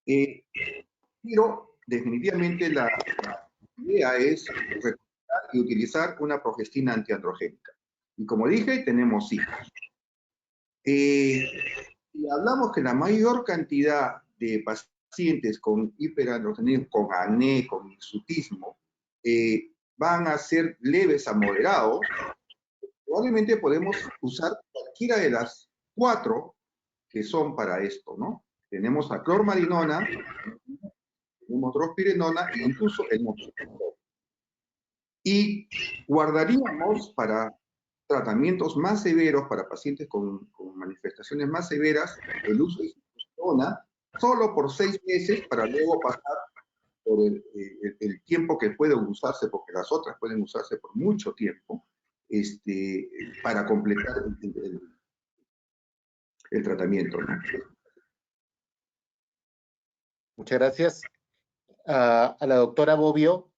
Pero definitivamente la idea es recomendar y utilizar una progestina antiandrogénica. Y como dije, tenemos hijos. Si hablamos que la mayor cantidad de pacientes con hiperandrogenismo, con acné, con hirsutismo, van a ser leves a moderados, probablemente podemos usar cualquiera de las 4 que son para esto, ¿no? Tenemos a clormarinona, tenemos drospirenona e incluso el moxifenol. Y guardaríamos para tratamientos más severos, para pacientes con manifestaciones más severas, el uso de ciclosporina solo por 6 meses para luego pasar por el tiempo que puede usarse, porque las otras pueden usarse por mucho tiempo, para completar el tratamiento, ¿no? Muchas gracias. A la doctora Bobbio,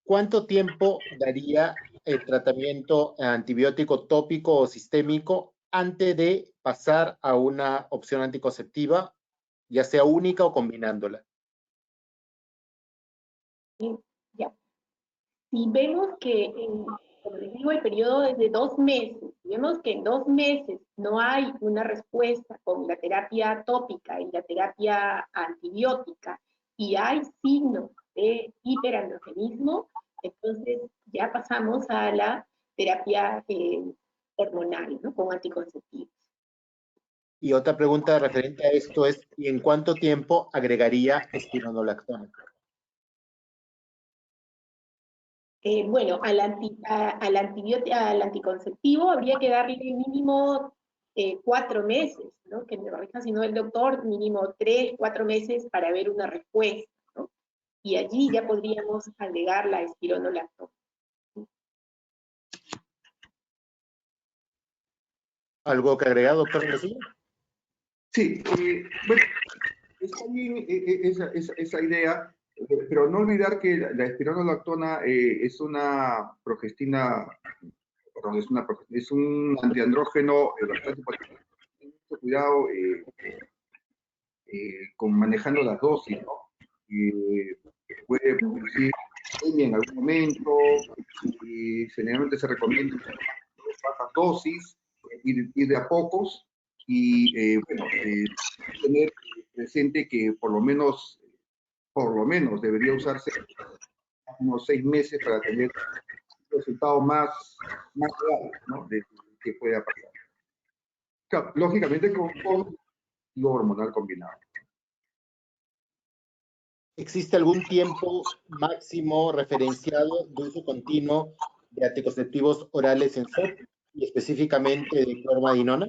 ¿cuánto tiempo daría el tratamiento antibiótico tópico o sistémico antes de pasar a una opción anticonceptiva, ya sea única o combinándola? Ya. Si vemos que, como les digo, el periodo es de 2 meses, si vemos que en 2 meses no hay una respuesta con la terapia tópica y la terapia antibiótica, y hay signos de hiperandrogenismo, entonces ya pasamos a la terapia hormonal, ¿no? Con anticonceptivos. Y otra pregunta referente a esto es, ¿y en cuánto tiempo agregaría espironolactona? Bueno, al anticonceptivo habría que darle mínimo 4 meses, ¿no? Que me corrija si no el doctor, mínimo 3, 4 meses para ver una respuesta, ¿no? Y allí ya podríamos agregar la espironolactona. ¿Algo que agregar, doctor García? Sí, bueno, está bien esa idea, pero no olvidar que la espironolactona es una progestina, perdón, es un antiandrógeno bastante potente. Mucho cuidado con manejando las dosis, ¿no? Puede producir anemia en algún momento, y generalmente se recomienda bajas dosis, ir de a pocos, y bueno, tener presente que por lo menos debería usarse unos 6 meses para tener un resultado más real, ¿no? De que pueda pasar. Claro, lógicamente con lo hormonal combinado. ¿Existe algún tiempo máximo referenciado de uso continuo de anticonceptivos orales en SOP y específicamente de clormadinona?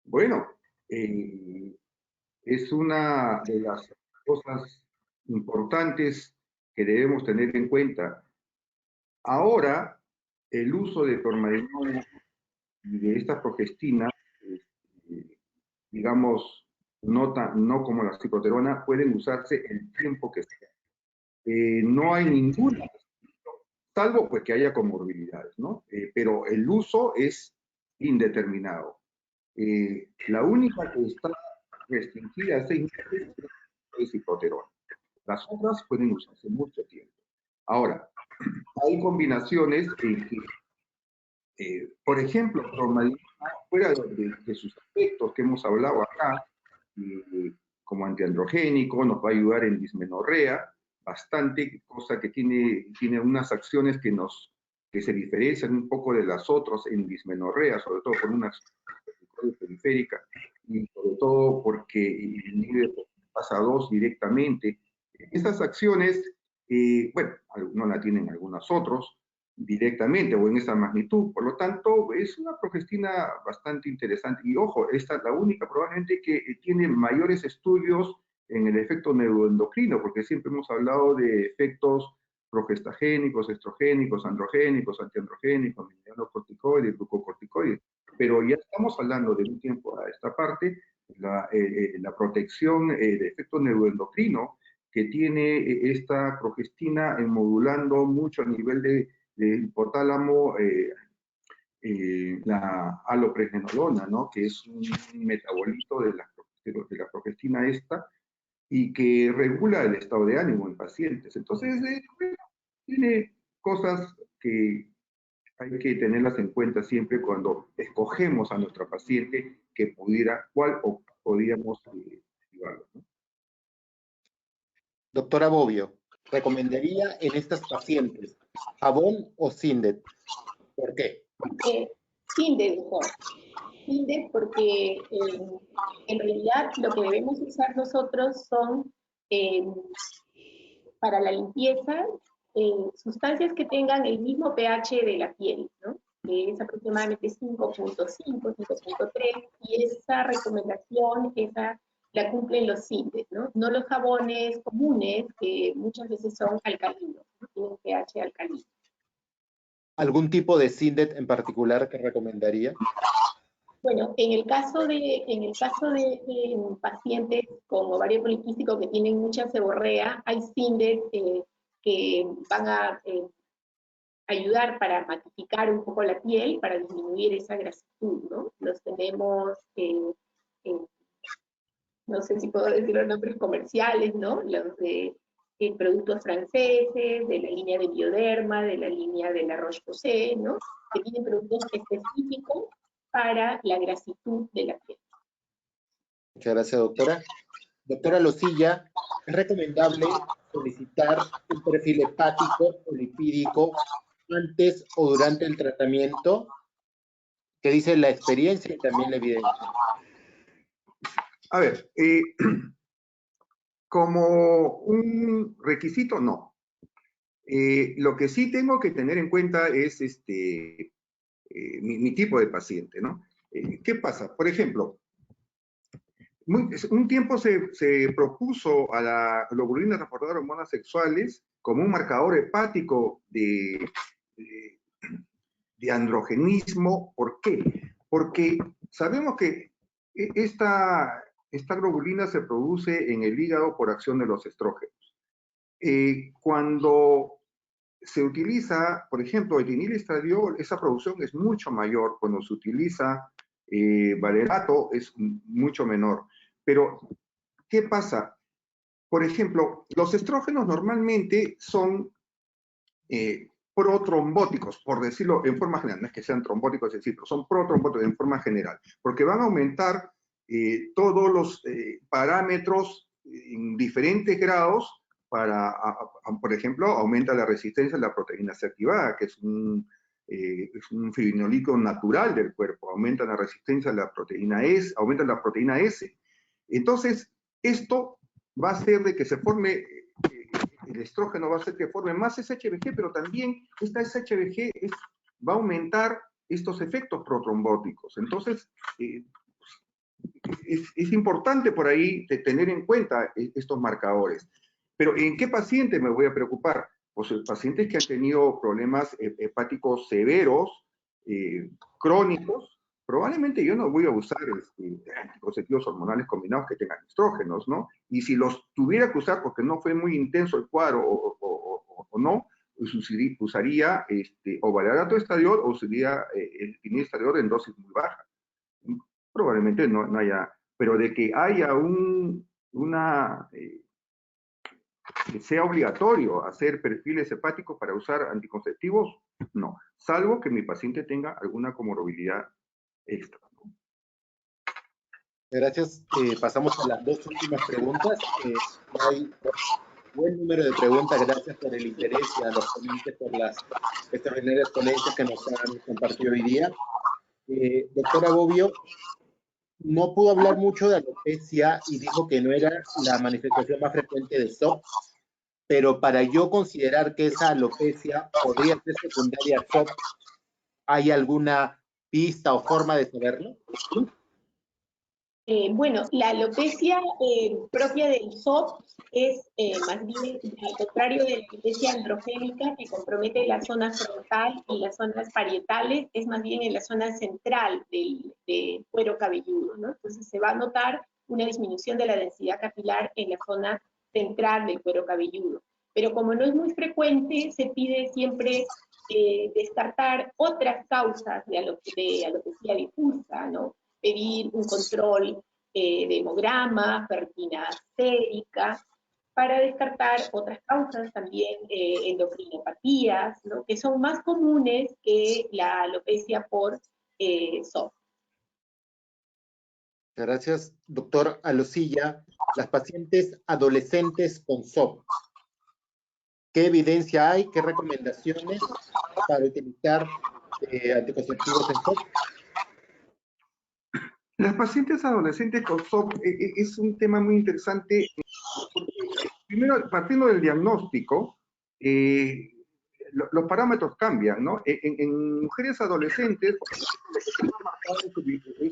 Bueno, es una de las cosas importantes que debemos tener en cuenta. Ahora, el uso de clormadinona y de esta progestina, digamos, no como la ciproterona, pueden usarse el tiempo que sea. No hay ninguna, salvo pues que haya comorbilidades, ¿no? Pero el uso es indeterminado. La única que está restringida a 6 meses es ciproterona. Las otras pueden usarse mucho tiempo. Ahora, hay combinaciones en que, por ejemplo, clormadinona, fuera de sus aspectos que hemos hablado acá, como antiandrogénico, nos va a ayudar en dismenorrea bastante, cosa que tiene unas acciones que se diferencian un poco de las otras en dismenorrea, sobre todo por una acción periférica, y sobre todo porque inhibe pasa 2 directamente. Estas acciones, bueno, no la tienen algunos otros directamente o en esa magnitud, por lo tanto, es una progestina bastante interesante. Y ojo, esta es la única probablemente que tiene mayores estudios en el efecto neuroendocrino, porque siempre hemos hablado de efectos progestagénicos, estrogénicos, androgénicos, antiandrogénicos, mineralocorticoides, glucocorticoides, pero ya estamos hablando de un tiempo a esta parte, la protección de efecto neuroendocrino que tiene esta progestina modulando mucho a nivel de hipotálamo, la alopregnenolona, ¿no? Que es un metabolito de la progestina esta, y que regula el estado de ánimo en pacientes. Entonces, bueno, tiene cosas que hay que tenerlas en cuenta siempre cuando escogemos a nuestra paciente que pudiera, cuál o podíamos activarlo, ¿no? Doctora Bobbio, ¿recomendaría en estas pacientes jabón o Sindet? ¿Por qué? Sindet mejor. Sindet porque en realidad lo que debemos usar nosotros son para la limpieza sustancias que tengan el mismo pH de la piel, ¿no? Que es aproximadamente 5.5, 5.3, y esa recomendación, la cumplen los Sindet, ¿no? No los jabones comunes, que muchas veces son alcalinos, ¿no? Tienen pH alcalino. ¿Algún tipo de Sindet en particular que recomendaría? Bueno, en el caso de pacientes con ovario poliquístico que tienen mucha seborrea, hay SINDES que van a ayudar para matificar un poco la piel, para disminuir esa grasitud, ¿no? Los tenemos, no sé si puedo decir los nombres comerciales, ¿no? Los de productos franceses, de la línea de Bioderma, de la línea de la Roche-Posay, ¿no? Que tienen productos específicos para la grasitud de la piel. Muchas gracias, doctora. Doctora Losilla, ¿es recomendable solicitar un perfil hepático o lipídico antes o durante el tratamiento? ¿Qué dice la experiencia y también la evidencia? A ver, como un requisito, no. Lo que sí tengo que tener en cuenta es mi tipo de paciente, ¿no? ¿Qué pasa? Por ejemplo, un tiempo se propuso a la globulina transportadora de hormonas sexuales como un marcador hepático de androgenismo. ¿Por qué? Porque sabemos que esta globulina se produce en el hígado por acción de los estrógenos. Cuando se utiliza, por ejemplo, etilenilestradiol, esa producción es mucho mayor. Cuando se utiliza valerato es mucho menor. Pero, ¿qué pasa? Por ejemplo, los estrógenos normalmente son protrombóticos, por decirlo en forma general, no es que sean trombóticos, es decir, pero son protrombóticos en forma general, porque van a aumentar todos los parámetros en diferentes grados para, por ejemplo, aumenta la resistencia a la proteína C activada, que es un fibrinolíquido natural del cuerpo, aumenta la resistencia a la proteína S, aumenta la proteína S. Entonces, esto va a hacer de que se forme el estrógeno, va a hacer que forme más SHBG, pero también esta SHBG va a aumentar estos efectos protrombóticos. Entonces, es importante por ahí tener en cuenta estos marcadores. Pero ¿en qué paciente me voy a preocupar? Pues pacientes que han tenido problemas hepáticos severos, crónicos, probablemente yo no voy a usar anticonceptivos hormonales combinados que tengan estrógenos, ¿no? Y si los tuviera que usar porque no fue muy intenso el cuadro o no, pues usaría o valerato estradiol o usaría el etilenilestradiol en dosis muy baja. Probablemente no haya, pero de que haya que sea obligatorio hacer perfiles hepáticos para usar anticonceptivos, no, salvo que mi paciente tenga alguna comorbilidad extra. Gracias. Pasamos a las dos últimas preguntas. Hay buen número de preguntas. Gracias por el interés y a los ponentes por las extraordinarias ponencias que nos han compartido hoy día. Doctora Bobbio, no pudo hablar mucho de alopecia y dijo que no era la manifestación más frecuente de SOP, pero para yo considerar que esa alopecia podría ser secundaria a SOP, ¿hay alguna pista o forma de saberlo? Bueno, la alopecia propia del SOP es más bien, al contrario de la alopecia androgénica que compromete la zona frontal y las zonas parietales, es más bien en la zona central del cuero cabelludo, ¿no? Entonces se va a notar una disminución de la densidad capilar en la zona central del cuero cabelludo. Pero como no es muy frecuente, se pide siempre descartar otras causas de alopecia difusa, ¿no? Pedir un control de hemograma, ferritina sérica, para descartar otras causas, también endocrinopatías, ¿no? Que son más comunes que la alopecia por SOP. Gracias, doctor Alosilla. Las pacientes adolescentes con SOP, ¿qué evidencia hay? ¿Qué recomendaciones para utilizar anticonceptivos en SOP? Las pacientes adolescentes con SOP es un tema muy interesante, porque primero, partiendo del diagnóstico, los parámetros cambian, ¿no? En mujeres adolescentes, es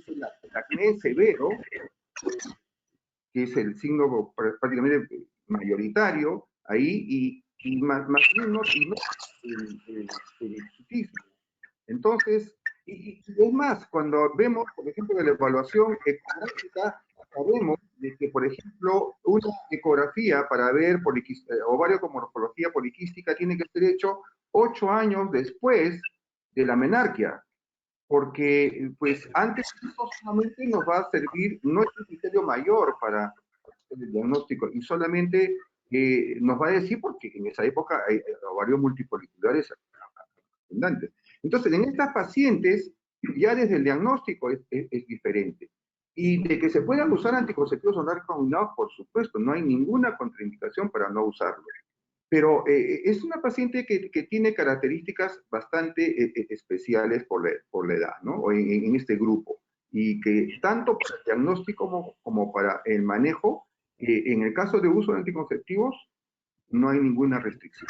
el acné severo, que es el signo prácticamente mayoritario ahí, y más bien no el hirsutismo. Entonces, Y es más, cuando vemos, por ejemplo, de la evaluación ecográfica, sabemos de que, por ejemplo, una ecografía para ver ovario con morfología poliquística tiene que ser hecho 8 años después de la menarquia, porque pues antes eso solamente nos va a servir, no es un criterio mayor para el diagnóstico, y solamente nos va a decir porque en esa época hay ovarios multipoliculares abundantes. Entonces, en estas pacientes, ya desde el diagnóstico es diferente. Y de que se puedan usar anticonceptivos orales combinados, por supuesto, no hay ninguna contraindicación para no usarlos. Pero es una paciente que tiene características bastante especiales por la edad, ¿no? O en este grupo. Y que tanto para el diagnóstico como para el manejo, en el caso de uso de anticonceptivos, no hay ninguna restricción.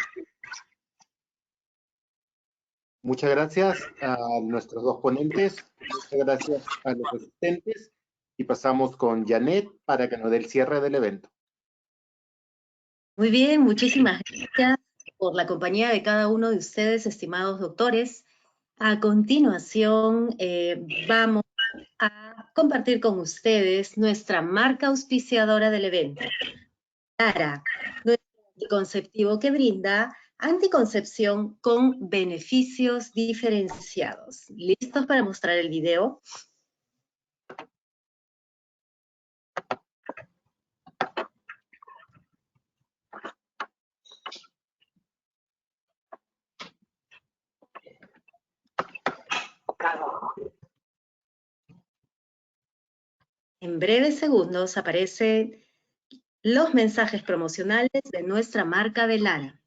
Muchas gracias a nuestros dos ponentes, muchas gracias a los asistentes y pasamos con Janet para que nos dé el cierre del evento. Muy bien, muchísimas gracias por la compañía de cada uno de ustedes, estimados doctores. A continuación, vamos a compartir con ustedes nuestra marca auspiciadora del evento. Velara, nuestro anticonceptivo que brinda anticoncepción con beneficios diferenciados. ¿Listos para mostrar el video? En breves segundos aparecen los mensajes promocionales de nuestra marca Velara.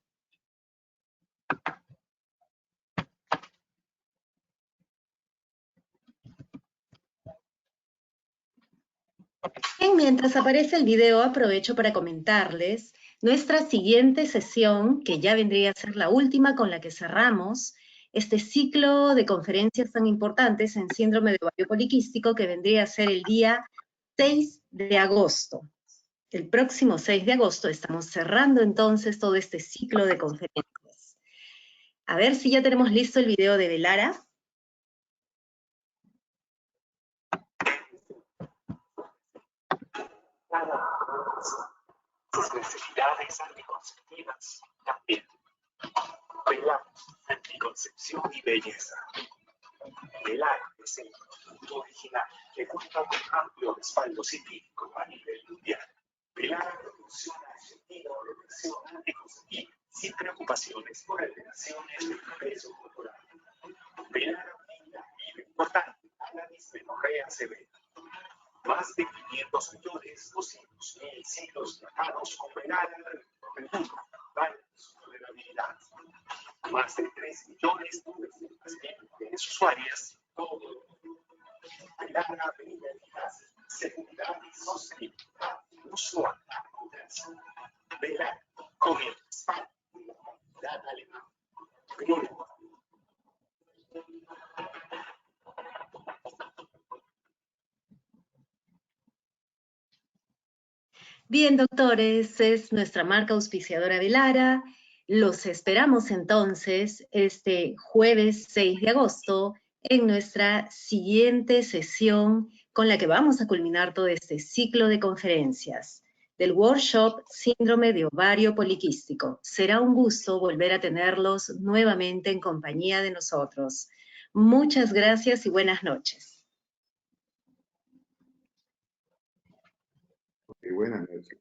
Bien, mientras aparece el video, aprovecho para comentarles nuestra siguiente sesión, que ya vendría a ser la última con la que cerramos este ciclo de conferencias tan importantes en síndrome de ovario poliquístico, que vendría a ser el día 6 de agosto. El próximo 6 de agosto estamos cerrando entonces todo este ciclo de conferencias. A ver si ya tenemos listo el video de Velara. Sus necesidades anticonceptivas también. Velamos anticoncepción y belleza. Velara es el producto original que cuenta con amplio respaldo científico a nivel mundial. Velara proporciona efectiva protección anticonceptiva sin preocupaciones por alteraciones del peso corporal. Velara brinda alivio importante a la dismenorrea severa. Más de 500 millones 200.000 ciclos tratados con Velara valen su tolerabilidad. Más de 3 millones de pacientes usuarias todo el mundo. Velara brinda eficacia, seguridad y sostenibilidad en uso a largo plazo. Velara con el respaldo de la comunidad alemana. Bien, doctores, es nuestra marca auspiciadora Velara. Los esperamos entonces este jueves 6 de agosto en nuestra siguiente sesión con la que vamos a culminar todo este ciclo de conferencias del workshop Síndrome de Ovario Poliquístico. Será un gusto volver a tenerlos nuevamente en compañía de nosotros. Muchas gracias y buenas noches. Buenas noches.